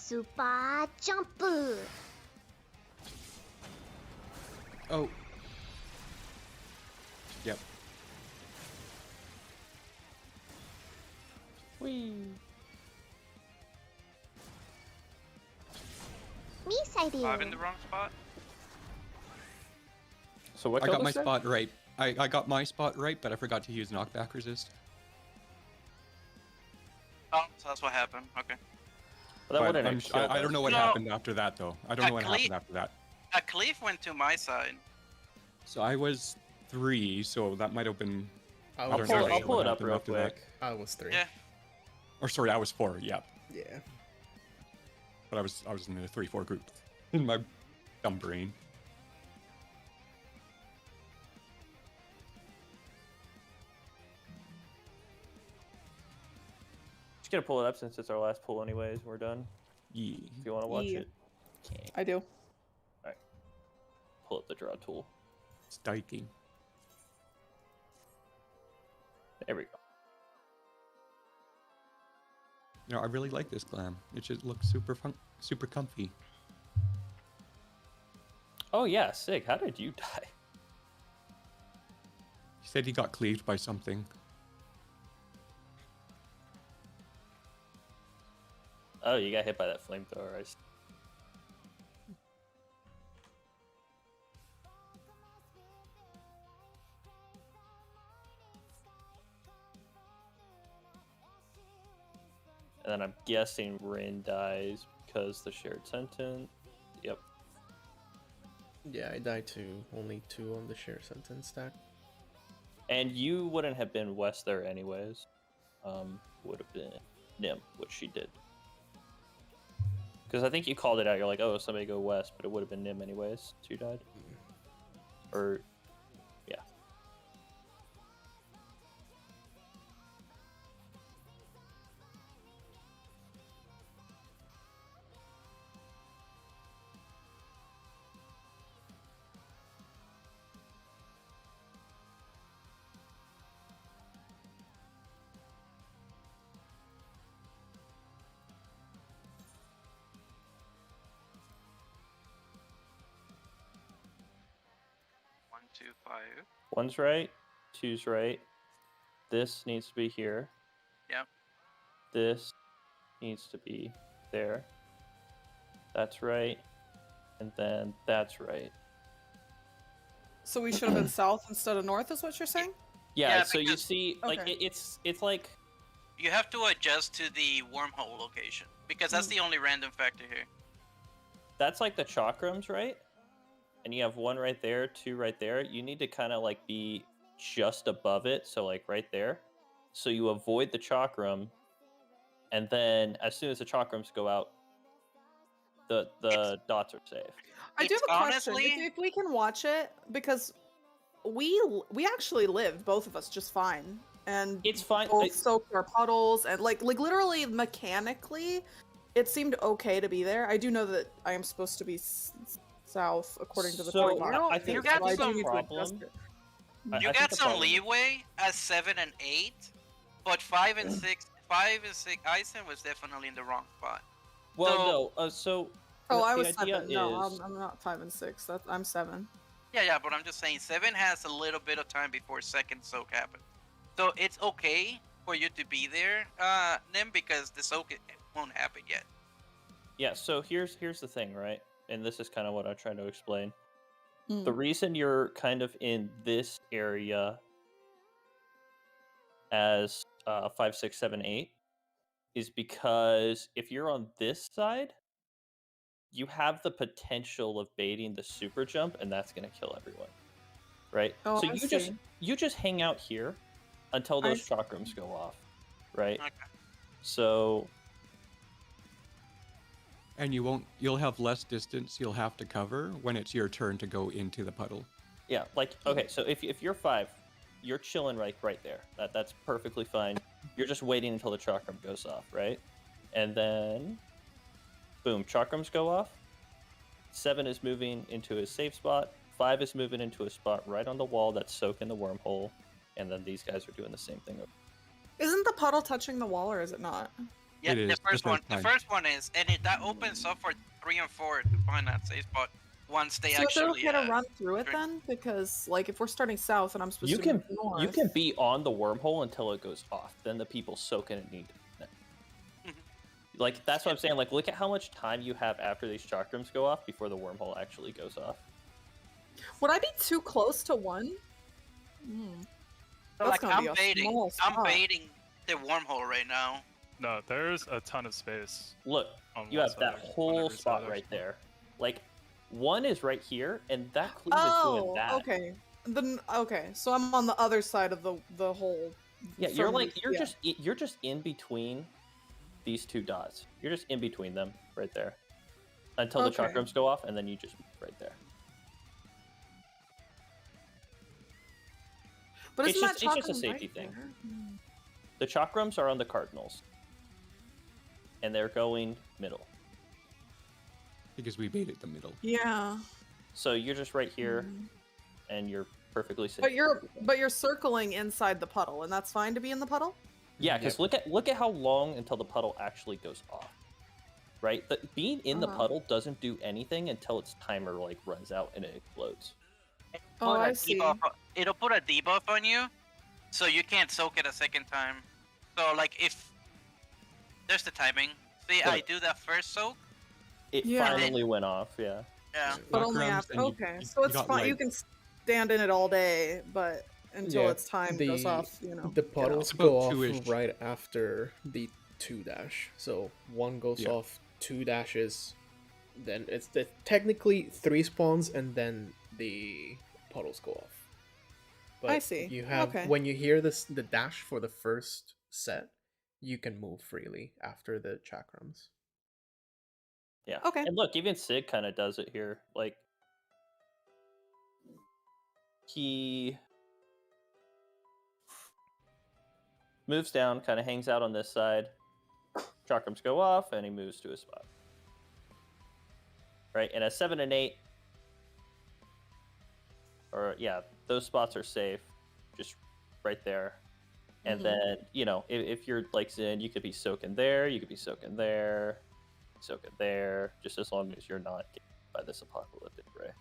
Speaker 2: Super jump.
Speaker 3: Oh. Yep.
Speaker 6: Whee!
Speaker 2: Misairu.
Speaker 1: 5 in the wrong spot.
Speaker 8: So what
Speaker 3: I
Speaker 8: killed
Speaker 3: got my
Speaker 8: us there?
Speaker 3: spot right. I got my spot right, but I forgot to use knockback resist.
Speaker 1: Oh, so that's what happened. Okay.
Speaker 8: Well, that
Speaker 3: But
Speaker 8: wouldn't
Speaker 3: I'm
Speaker 8: have
Speaker 3: sh-
Speaker 8: killed
Speaker 3: I don't
Speaker 8: us.
Speaker 3: know what
Speaker 1: No.
Speaker 3: happened after that, though. I don't know what
Speaker 1: Actually-
Speaker 3: happened after that.
Speaker 1: A cleave went to my side.
Speaker 3: So I was 3, so that might have been.
Speaker 4: I
Speaker 3: I
Speaker 4: was
Speaker 3: don't know
Speaker 8: I'll
Speaker 3: what
Speaker 8: pull it up
Speaker 3: happened
Speaker 8: real
Speaker 3: after that.
Speaker 8: quick.
Speaker 4: I was 3.
Speaker 1: Yeah.
Speaker 3: Or sorry, I was 4. Yep.
Speaker 4: Yeah.
Speaker 3: But I was in the 3-4 group in my dumb brain.
Speaker 8: Just gonna pull it up since it's our last pull, anyways. We're done.
Speaker 3: Yeah.
Speaker 8: If you want to watch
Speaker 9: Yeah.
Speaker 8: it,
Speaker 9: I do.
Speaker 8: pull up the draw tool.
Speaker 3: Stiking.
Speaker 8: There we go.
Speaker 3: You know, I really like this glam. It just looks super comfy.
Speaker 8: Oh yeah, sick. How did you die?
Speaker 3: He said he got cleaved by something.
Speaker 8: Oh, you got hit by that flamethrower. I see. And then I'm guessing Rin dies because the shared sentence. Yep.
Speaker 4: Yeah, I died to only 2 on the share sentence stack.
Speaker 8: And you wouldn't have been west there anyways. Would have been Nim, which she did. Because I think you called it out. You're like, oh, somebody go west, but it would have been Nim anyways. So you died. Or, yeah.
Speaker 1: One, two, 5.
Speaker 8: One's right, two's right. This needs to be here.
Speaker 1: Yep.
Speaker 8: This needs to be there. That's right. And then that's right.
Speaker 9: So we should have been south instead of north, is what you're saying?
Speaker 8: Yeah,
Speaker 1: Yeah,
Speaker 8: so you
Speaker 1: because-
Speaker 8: see, like,
Speaker 9: Okay.
Speaker 8: it's like,
Speaker 1: You have to adjust to the wormhole location because that's the only random factor here.
Speaker 8: that's like the chakrams, right? And you have 1 right there, 2 right there. You need to kind of like be just above it, so like right there. So you avoid the chakram, and then as soon as the chakrams go out, the dots are safe.
Speaker 9: I do have
Speaker 1: It's
Speaker 9: a question.
Speaker 1: honestly-
Speaker 9: If we can watch it, because we actually lived, both of us, just fine, and
Speaker 8: It's fine.
Speaker 9: both soaked our puddles, and like literally mechanically, it seemed okay to be there. I do know that I am supposed to be south according to the
Speaker 8: So,
Speaker 9: timeline.
Speaker 8: I think
Speaker 1: you got
Speaker 9: I do
Speaker 1: some
Speaker 9: need to adjust
Speaker 8: problem.
Speaker 9: it.
Speaker 8: I
Speaker 1: You
Speaker 8: think
Speaker 1: got
Speaker 8: the
Speaker 1: some
Speaker 8: problem-
Speaker 1: leeway at 7 and 8, but 5 and 6, 5 and 6, Eisen was definitely in the wrong spot.
Speaker 8: Well,
Speaker 1: So-
Speaker 8: no. So
Speaker 9: Oh,
Speaker 8: the
Speaker 9: I was
Speaker 8: idea
Speaker 9: 7. No,
Speaker 8: is-
Speaker 9: I'm not 5 and 6. I'm 7.
Speaker 1: Yeah, but I'm just saying 7 has a little bit of time before second soak happens. So it's okay for you to be there, Nim, because the soak won't happen yet.
Speaker 8: Yeah, so here's the thing, right? And this is kind of what I try to explain.
Speaker 9: Hmm.
Speaker 8: The reason you're kind of in this area as 5, 6, 7, 8 is because if you're on this side, you have the potential of baiting the super jump, and that's going to kill everyone, right?
Speaker 9: Oh,
Speaker 8: so
Speaker 9: I
Speaker 8: you just hang out here until
Speaker 9: I
Speaker 8: those
Speaker 9: see.
Speaker 8: chakrams go off, right?
Speaker 1: Okay.
Speaker 8: So
Speaker 3: And you'll have less distance you'll have to cover when it's your turn to go into the puddle.
Speaker 8: yeah, like okay, so if you're 5, you're chilling right there. That's perfectly fine. You're just waiting until the chakram goes off, right? And then boom, chakrams go off. 7 is moving into his safe spot. 5 is moving into a spot right on the wall that's soaking the wormhole, and then these guys are doing the same thing.
Speaker 9: Isn't the puddle touching the wall, or is it not?
Speaker 1: Yeah,
Speaker 3: It
Speaker 1: the
Speaker 3: is, the
Speaker 1: first one.
Speaker 3: first
Speaker 1: The
Speaker 3: time.
Speaker 1: first one is, and that opens up for 3 and 4 to find that safe spot. once they
Speaker 9: So is it
Speaker 1: actually.
Speaker 9: okay to run through it
Speaker 1: drink.
Speaker 9: then? Because like if we're starting south and I'm supposed
Speaker 8: You
Speaker 9: to
Speaker 8: can
Speaker 9: move north,
Speaker 8: you can be on the wormhole until it goes off. Then the people soak in it need. Like that's what I'm saying. Like look at how much time you have after these chakrams go off before the wormhole actually goes off.
Speaker 9: Would I be too close to one?
Speaker 1: So,
Speaker 9: That's
Speaker 1: like
Speaker 9: gonna be
Speaker 1: I'm
Speaker 9: a
Speaker 1: baiting.
Speaker 9: small
Speaker 1: I'm
Speaker 9: spot.
Speaker 1: baiting the wormhole right now.
Speaker 5: No, there's a ton of space.
Speaker 8: Look,
Speaker 5: on
Speaker 8: you
Speaker 5: one
Speaker 8: have
Speaker 5: side,
Speaker 8: that
Speaker 5: on
Speaker 8: whole
Speaker 5: every
Speaker 8: spot
Speaker 5: side,
Speaker 8: right
Speaker 5: actually.
Speaker 8: there. Like one is right here, and that cleave is doing
Speaker 9: Oh,
Speaker 8: that.
Speaker 9: okay. Then okay, so I'm on the other side of the whole.
Speaker 8: Yeah, you're
Speaker 9: from
Speaker 8: like
Speaker 9: the-
Speaker 8: you're
Speaker 9: yeah.
Speaker 8: you're just in between these two dots. You're just in between them right there until the
Speaker 9: Okay.
Speaker 8: chakrams go off, and then you just right there.
Speaker 9: But
Speaker 8: It's
Speaker 9: isn't
Speaker 8: just-
Speaker 9: that
Speaker 8: it's just a
Speaker 9: chakram
Speaker 8: safety
Speaker 9: right
Speaker 8: thing.
Speaker 9: there?
Speaker 8: The chakrams are on the cardinals, and they're going middle.
Speaker 3: Because we baited the middle.
Speaker 9: Yeah,
Speaker 8: So you're just right here, and you're perfectly safe.
Speaker 9: but you're circling inside the puddle, and that's fine to be in the puddle.
Speaker 8: Yeah, because look at how long until the puddle actually goes off. Right, being in the
Speaker 9: Uh-huh.
Speaker 8: puddle doesn't do anything until its timer like runs out and it explodes.
Speaker 9: Oh,
Speaker 1: Put a
Speaker 9: I see.
Speaker 1: It'll put a debuff on you, so you can't soak it a second time. So like if there's the timing. See, I
Speaker 8: Look.
Speaker 1: do that first soak.
Speaker 8: It
Speaker 9: Yeah.
Speaker 8: finally went off. Yeah.
Speaker 1: Yeah.
Speaker 9: But only
Speaker 3: Chakrams,
Speaker 9: after.
Speaker 3: and you-
Speaker 9: Okay,
Speaker 3: you-
Speaker 9: so
Speaker 3: you
Speaker 9: it's
Speaker 3: got,
Speaker 9: fine. You
Speaker 3: like-
Speaker 9: can stand in it all day, but until
Speaker 4: Yeah,
Speaker 9: its time
Speaker 4: the-
Speaker 9: goes off, you know.
Speaker 4: The
Speaker 9: get
Speaker 4: puddles
Speaker 9: out.
Speaker 3: About
Speaker 4: go off
Speaker 3: two-ish.
Speaker 4: right after the 2-dash. So one goes
Speaker 3: Yeah.
Speaker 4: off 2 dashes, then it's technically 3 spawns, and then the puddles go off. But
Speaker 9: I see.
Speaker 4: You have
Speaker 9: Okay.
Speaker 4: when you hear the dash for the first set, you can move freely after the chakrams.
Speaker 8: Yeah.
Speaker 9: Okay.
Speaker 8: And look, even Sig kind of does it here. Like he moves down, kind of hangs out on this side. Chakrams go off, and he moves to a spot. Right, and at 7 and 8, or yeah, those spots are safe, just right there. And
Speaker 9: Mhm.
Speaker 8: then if you're like Zen, you could be soaking there, you could be soaking there, soaking there, just as long as you're not get by this apocalyptic ray.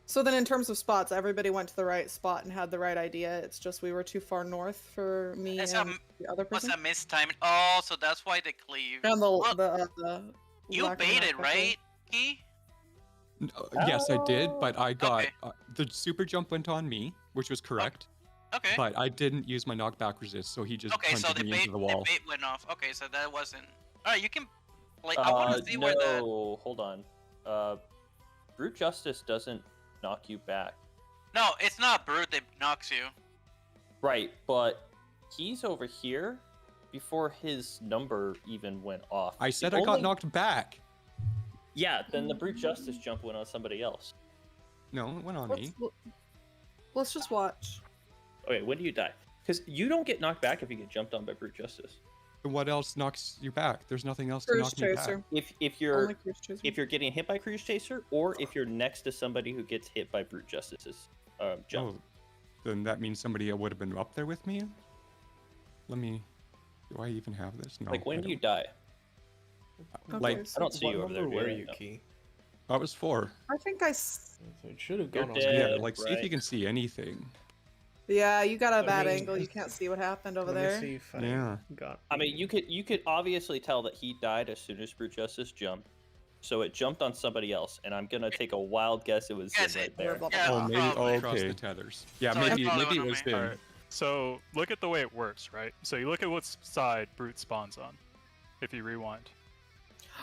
Speaker 9: So then, in terms of spots, everybody went to the right spot and had the right idea. It's just we were too far north for me
Speaker 1: That's
Speaker 9: and the other
Speaker 1: What's
Speaker 9: person.
Speaker 1: that mistiming? Oh, so that's why the cleave.
Speaker 9: And
Speaker 1: Look,
Speaker 9: the
Speaker 1: you
Speaker 9: lack of
Speaker 1: baited,
Speaker 9: knockback
Speaker 1: right, Key?
Speaker 3: Yes, I did, but I got
Speaker 1: Okay.
Speaker 3: the super jump went on me, which was correct.
Speaker 1: Okay.
Speaker 3: But I didn't use my knockback resist, so he just
Speaker 1: Okay, so
Speaker 3: punted
Speaker 1: the
Speaker 3: me into the wall.
Speaker 1: bait went off. Okay, so that wasn't. All right, you can. Like, I want to see
Speaker 8: No,
Speaker 1: where the.
Speaker 8: hold on. Brute Justice doesn't knock you back.
Speaker 1: No, it's not Brute that knocks you.
Speaker 8: Right, but he's over here before his number even went off.
Speaker 3: I said
Speaker 8: The
Speaker 3: I got
Speaker 8: only-
Speaker 3: knocked back.
Speaker 8: Yeah, then the Brute Justice jump went on somebody else.
Speaker 3: No, it went on me.
Speaker 9: Let's just watch.
Speaker 8: Okay, when do you die? Because you don't get knocked back if you get jumped on by Brute Justice.
Speaker 3: What else knocks you back? There's nothing else to
Speaker 9: Cruise
Speaker 3: knock me
Speaker 9: Chaser.
Speaker 3: back.
Speaker 8: If you're
Speaker 9: Only Cruise Chaser.
Speaker 8: if you're getting hit by Cruise Chaser, or if you're next to somebody who gets hit by Brute Justice's jump.
Speaker 3: Oh, then that means somebody would have been up there with me. Let me. Do I even have this? No.
Speaker 8: Like when
Speaker 3: I
Speaker 8: do you
Speaker 3: don't.
Speaker 8: die?
Speaker 3: Like-
Speaker 9: Okay, so
Speaker 8: I don't see
Speaker 4: What
Speaker 8: you over there.
Speaker 4: number were
Speaker 8: do I?
Speaker 4: you,
Speaker 8: No.
Speaker 4: Key?
Speaker 3: I was 4.
Speaker 9: I think
Speaker 4: So it should have
Speaker 8: You're
Speaker 4: gone on.
Speaker 8: dead.
Speaker 3: Yeah, like see if
Speaker 8: right.
Speaker 3: you can see anything.
Speaker 9: Yeah, you got a
Speaker 4: I
Speaker 9: bad
Speaker 4: mean,
Speaker 9: angle. You can't see what happened over
Speaker 4: Let
Speaker 9: there.
Speaker 4: me see if I
Speaker 3: Yeah.
Speaker 4: got.
Speaker 8: I mean, you could obviously tell that he died as soon as Brute Justice jumped, so it jumped on somebody else, and I'm gonna take a wild guess it was
Speaker 1: Yes,
Speaker 8: Zin
Speaker 1: it-
Speaker 8: right there.
Speaker 9: Blah, blah,
Speaker 1: Yeah,
Speaker 3: Oh,
Speaker 9: blah.
Speaker 3: maybe.
Speaker 1: probably.
Speaker 3: Oh, okay. Across the tethers. Yeah,
Speaker 1: So
Speaker 3: maybe.
Speaker 1: it probably
Speaker 3: Maybe it
Speaker 1: went
Speaker 3: was
Speaker 1: on me.
Speaker 3: him.
Speaker 5: Alright, so look at the way it works, right? So you look at what side Brute spawns on, if you rewind.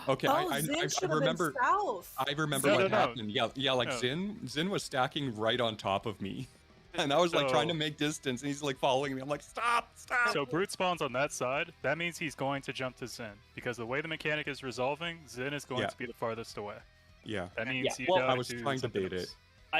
Speaker 3: Okay,
Speaker 9: Oh,
Speaker 3: I
Speaker 9: Zin should have
Speaker 3: remember.
Speaker 9: been south.
Speaker 3: I remember
Speaker 5: No,
Speaker 3: what
Speaker 5: no, no.
Speaker 3: happened. Yeah, like
Speaker 5: No.
Speaker 3: Zin was stacking right on top of me, and I was like trying to
Speaker 5: So-
Speaker 3: make distance, and he's like following me. I'm like, stop.
Speaker 5: So Brute spawns on that side. That means he's going to jump to Zin, because the way the mechanic is resolving, Zin is going
Speaker 3: Yeah.
Speaker 5: to be the farthest away.
Speaker 3: Yeah,
Speaker 5: That means
Speaker 8: Yeah,
Speaker 5: you
Speaker 8: well,
Speaker 5: die
Speaker 3: I was
Speaker 5: to
Speaker 3: trying to
Speaker 5: something
Speaker 3: bait it.
Speaker 5: else.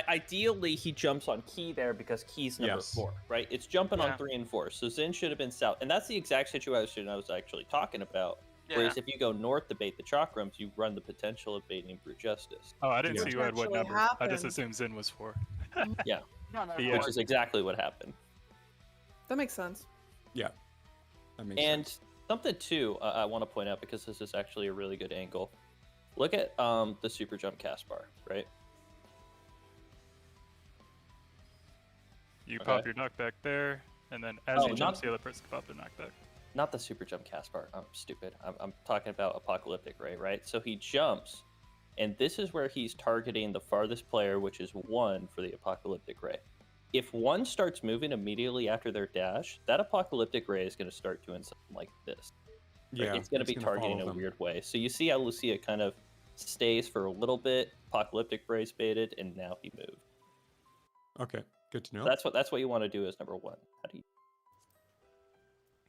Speaker 8: Ideally, he jumps on Key there because Key's number
Speaker 3: Yes.
Speaker 8: 4, right? It's jumping
Speaker 1: Yeah.
Speaker 8: on 3 and 4, so Zin should have been south, and that's the exact situation I was actually talking about.
Speaker 1: Yeah.
Speaker 8: Whereas if you go north to bait the chakrams, you run the potential of baiting Brute Justice,
Speaker 5: Oh, I didn't
Speaker 3: Yeah.
Speaker 5: see you had what
Speaker 9: Actually
Speaker 5: number. I just
Speaker 9: happened.
Speaker 5: assumed Zin was 4.
Speaker 1: No, no,
Speaker 5: Yeah.
Speaker 8: which is exactly what happened.
Speaker 9: That makes sense.
Speaker 3: Yeah, that makes
Speaker 8: And
Speaker 3: sense.
Speaker 8: something too, I want to point out because this is actually a really good angle. Look at the super jump cast bar, right?
Speaker 5: You
Speaker 8: Okay.
Speaker 5: pop your knockback there, and then as
Speaker 8: Oh,
Speaker 5: he jumps,
Speaker 8: not-
Speaker 5: the other person can pop their knockback.
Speaker 8: Not the super jump cast bar. I'm stupid. I'm talking about apocalyptic ray, right? So he jumps, and this is where he's targeting the farthest player, which is 1 for the apocalyptic ray. If 1 starts moving immediately after their dash, that apocalyptic ray is going to start doing something like this. Right?
Speaker 3: Yeah,
Speaker 8: It's going to be
Speaker 3: gonna
Speaker 8: targeting in
Speaker 3: follow
Speaker 8: a
Speaker 3: them.
Speaker 8: weird way. So you see how Lucia kind of stays for a little bit, apocalyptic ray's baited, and now he moved.
Speaker 3: Okay, good to know.
Speaker 8: That's what you want to do as number 1. How do you?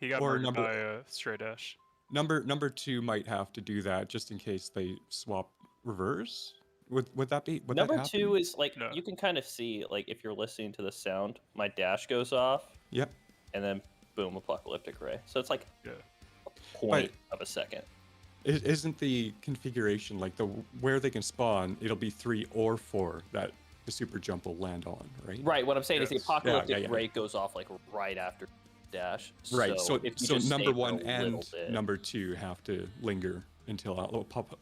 Speaker 5: He got
Speaker 3: Or
Speaker 5: murdered
Speaker 3: number-
Speaker 5: by a stray dash.
Speaker 3: Number 2 might have to do that just in case they swap reverse. Would that be? Would
Speaker 8: Number
Speaker 3: that
Speaker 8: 2 is like
Speaker 5: No.
Speaker 8: you can kind of see like if you're listening to the sound, my dash goes off,
Speaker 3: Yep.
Speaker 8: and then boom, apocalyptic ray. So it's like
Speaker 5: Yeah.
Speaker 8: a point of a second.
Speaker 3: Isn't the configuration like where they can spawn? It'll be 3 or 4 that the super jump will land on, right?
Speaker 8: Right. What I'm saying is the
Speaker 5: Yes.
Speaker 8: apocalyptic
Speaker 3: Yeah.
Speaker 8: ray goes off like right after dash.
Speaker 3: Right. So
Speaker 8: if you
Speaker 3: so
Speaker 8: just
Speaker 3: number
Speaker 8: stay for
Speaker 3: 1
Speaker 8: a
Speaker 3: and
Speaker 8: little bit-
Speaker 3: number 2 have to linger until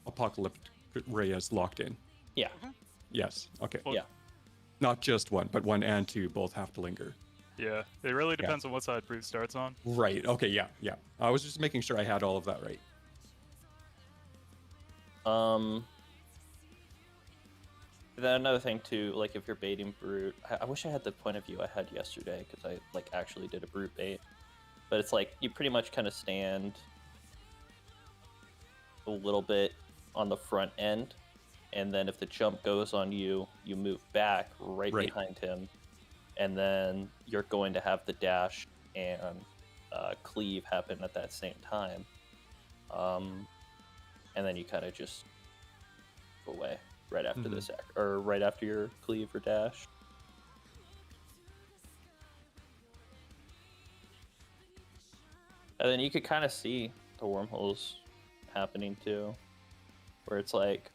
Speaker 3: apocalyptic ray is locked in.
Speaker 8: Yeah.
Speaker 3: Yes. Okay.
Speaker 5: Well,
Speaker 8: Yeah.
Speaker 3: Not just 1, but 1 and 2 both have to linger.
Speaker 5: Yeah. It really depends on what side Brute starts on.
Speaker 3: Right. Okay. Yeah. Yeah. I was just making sure I had all of that right.
Speaker 8: Then another thing too, like if you're baiting brute, I wish I had the point of view I had yesterday because I like actually did a brute bait, but it's like you pretty much kind of stand a little bit on the front end, and then if the jump goes on you, you move back right behind him, and then you're going to have the dash and cleave happen at that same time, and then you kind of just go away right after this or right after your cleave or dash. And then you could kind of see the wormholes happening too, where it's like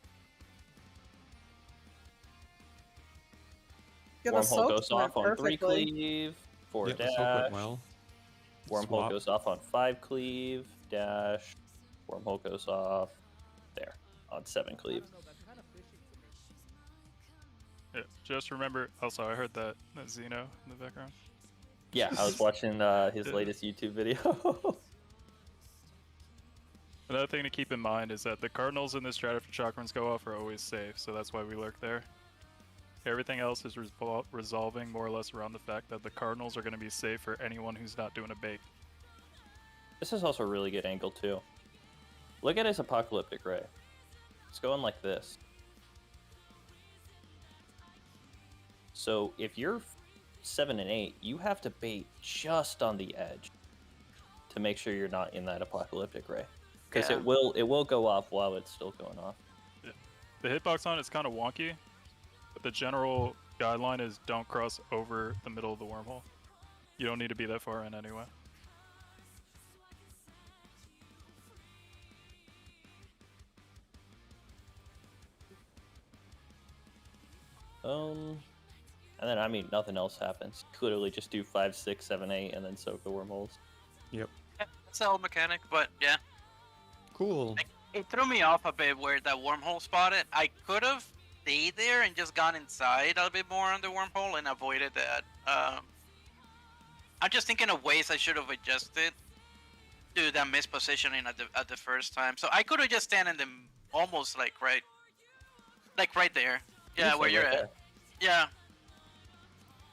Speaker 9: Yeah, the
Speaker 8: wormhole
Speaker 9: soak
Speaker 8: goes
Speaker 9: went
Speaker 8: off on 3
Speaker 9: perfectly.
Speaker 8: cleave, 4
Speaker 3: Yeah, the soak
Speaker 8: dash.
Speaker 3: went well.
Speaker 8: Wormhole
Speaker 3: Swap.
Speaker 8: goes off on 5 cleave, dash. Wormhole goes off there on 7 cleave.
Speaker 5: Yeah. Just remember. Also, I heard that Xeno in the background.
Speaker 8: Yeah, I was watching his latest YouTube video.
Speaker 5: Another thing to keep in mind is that the cardinals in this strat after chakrams go off are always safe, so that's why we lurk there. Everything else is resolving more or less around the fact that the cardinals are going to be safe for anyone who's not doing a bait.
Speaker 8: This is also a really good angle too. Look at his apocalyptic ray. It's going like this. So if you're 7 and 8, you have to bait just on the edge to make sure you're not in that apocalyptic ray, because
Speaker 1: Yeah.
Speaker 8: it will go off while it's still going off.
Speaker 5: The hitbox on it's kind of wonky, but the general guideline is don't cross over the middle of the wormhole. You don't need to be that far in anyway.
Speaker 8: And then I mean nothing else happens. Literally just do 5, 6, 7, 8, and then soak the wormholes.
Speaker 3: Yep.
Speaker 1: Yeah, that's the old mechanic, but yeah.
Speaker 3: Cool.
Speaker 1: It threw me off a bit where that wormhole spotted. I could have stayed there and just gone inside a bit more on the wormhole and avoided that. I'm just thinking of ways I should have adjusted to that mispositioning at the first time. So I could have just stand in them almost like right there. Yeah,
Speaker 8: You
Speaker 1: where
Speaker 8: said
Speaker 1: you're
Speaker 8: right
Speaker 1: at.
Speaker 8: there.
Speaker 1: Yeah.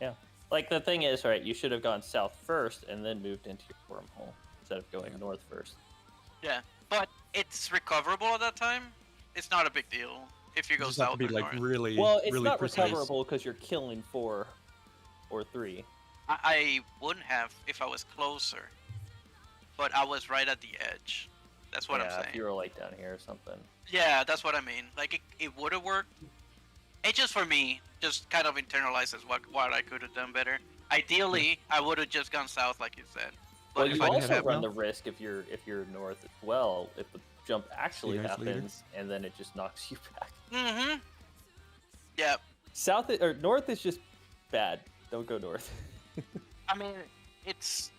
Speaker 8: Yeah. Like the thing is, right, you should have gone south first and then moved into your wormhole instead of going north first.
Speaker 1: Yeah. But it's recoverable at that time. It's not a big deal if you go
Speaker 3: Just have to
Speaker 1: south
Speaker 3: be
Speaker 1: or
Speaker 3: like
Speaker 1: north.
Speaker 3: really,
Speaker 8: Well, it's
Speaker 3: really
Speaker 8: not
Speaker 3: precise.
Speaker 8: recoverable because you're killing 4 or 3.
Speaker 1: I wouldn't have if I was closer, but I was right at the edge. That's what I'm
Speaker 8: If
Speaker 1: saying.
Speaker 8: you were like down here or something.
Speaker 1: Yeah, that's what I mean. Like it would have worked. It just for me, just kind of internalizes what I could have done better. Ideally, I would have just gone south, like you said. But
Speaker 8: Well,
Speaker 1: if
Speaker 8: you
Speaker 1: I
Speaker 8: also
Speaker 1: didn't have
Speaker 8: run the risk if you're north as well. If the jump actually
Speaker 3: guys later.
Speaker 8: happens and then it just knocks you back.
Speaker 1: Mm-hmm. Yeah.
Speaker 8: South or north is just bad. Don't go north.
Speaker 1: I mean, it's.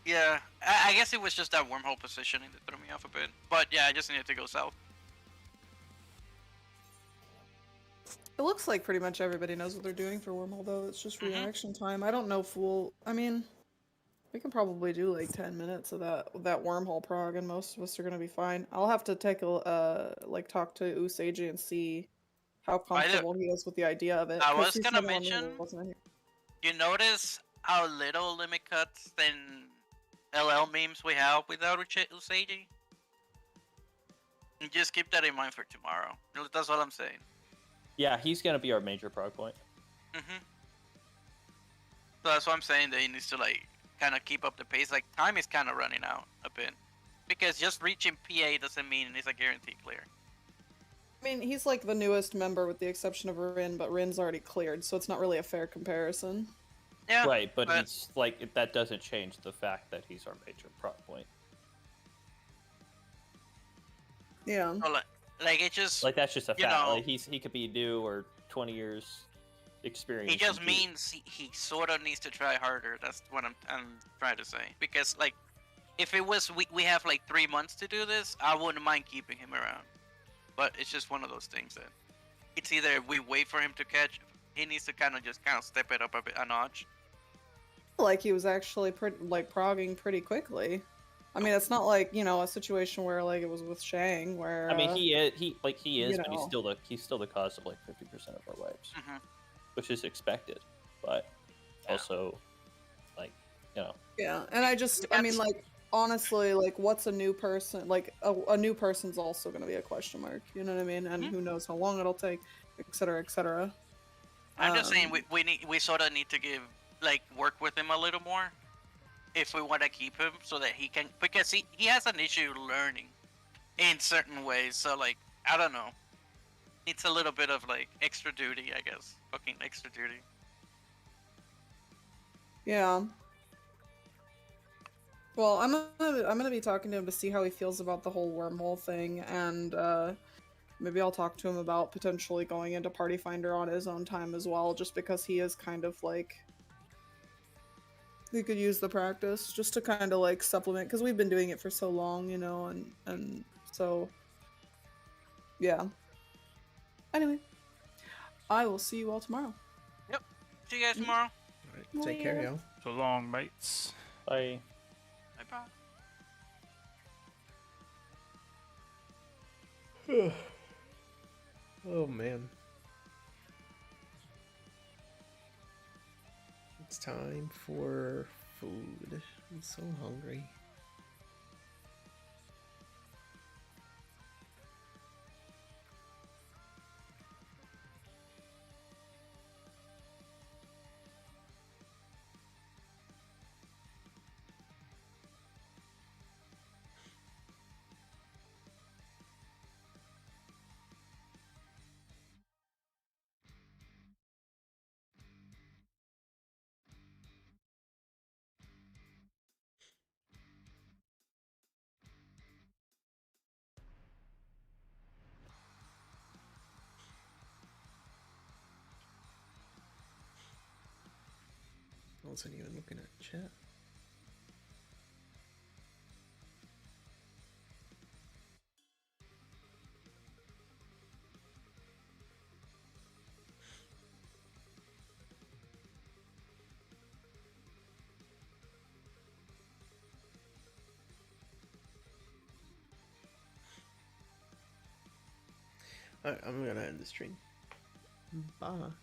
Speaker 1: Yeah, I guess it was just that wormhole positioning that threw me off a bit. But yeah, I just needed to go south.
Speaker 9: It looks like pretty much everybody knows what they're doing for Wormhole, though. It's just reaction time. I don't know if we'll. I mean, we can probably do like 10 minutes of that Wormhole prog, and most of us are gonna be fine. I'll have to take a like talk to Usagi and see how comfortable he is with the idea of it.
Speaker 1: I
Speaker 9: 'cause
Speaker 1: was
Speaker 9: he's
Speaker 1: gonna
Speaker 9: the one who
Speaker 1: mention.
Speaker 9: wasn't in here.
Speaker 1: You notice how little limit cuts and LL memes we have without Usagi? And just keep that in mind for tomorrow. That's all I'm saying.
Speaker 8: Yeah, he's gonna be our major prog point.
Speaker 1: So that's what I'm saying, that he needs to like kind of keep up the pace. Like time is kind of running out a bit, because just reaching PA doesn't mean it's a guaranteed clear.
Speaker 9: I mean, he's like the newest member with the exception of Rin, but Rin's already cleared, so it's not really a fair comparison.
Speaker 1: Yeah,
Speaker 8: Right, but he's like that doesn't change the fact that he's our major prog point.
Speaker 9: Yeah.
Speaker 1: So, like it just
Speaker 8: Like that's just a
Speaker 1: you
Speaker 8: fact.
Speaker 1: know,
Speaker 8: Like he could be new or 20 years experience.
Speaker 1: it just
Speaker 8: in
Speaker 1: means he sort of needs to try harder. That's what I'm trying to say. Because like, if it was we have like 3 months to do this, I wouldn't mind keeping him around. But it's just one of those things that it's either we wait for him to catch. He needs to kind of step it up a notch.
Speaker 9: Like he was actually progging pretty quickly. I mean, it's not like, you know, a situation where like it was with Shang where
Speaker 8: I mean, he is, but
Speaker 9: you
Speaker 8: he's
Speaker 9: know.
Speaker 8: still the cause of like 50% of our wipes, which is expected, but also like, you know.
Speaker 9: Yeah, and I mean, like, honestly, like, what's a new person? Like, a new person's also going to be a question mark. You know what I mean? And who knows how long it'll take, etc., etc.
Speaker 1: I'm just saying we sort of need to work with him a little more if we want to keep him, so that he can, because he has an issue learning in certain ways. So like, I don't know, it's a little bit of like extra duty, I guess. Fucking extra duty.
Speaker 9: Yeah. Well, I'm gonna be talking to him to see how he feels about the whole wormhole thing, and maybe I'll talk to him about potentially going into Party Finder on his own time as well, just because he is kind of like, he could use the practice just to kind of like supplement, because we've been doing it for so long, you know, and so yeah. Anyway, I will see you all tomorrow.
Speaker 1: Yep. See you guys tomorrow.
Speaker 4: Alright, take care, y'all.
Speaker 5: So long, mates.
Speaker 8: Bye.
Speaker 1: Bye.
Speaker 4: Oh man. It's time for food. I'm so hungry. I wasn't even looking at chat. Alright, I'm gonna end the stream. Bye.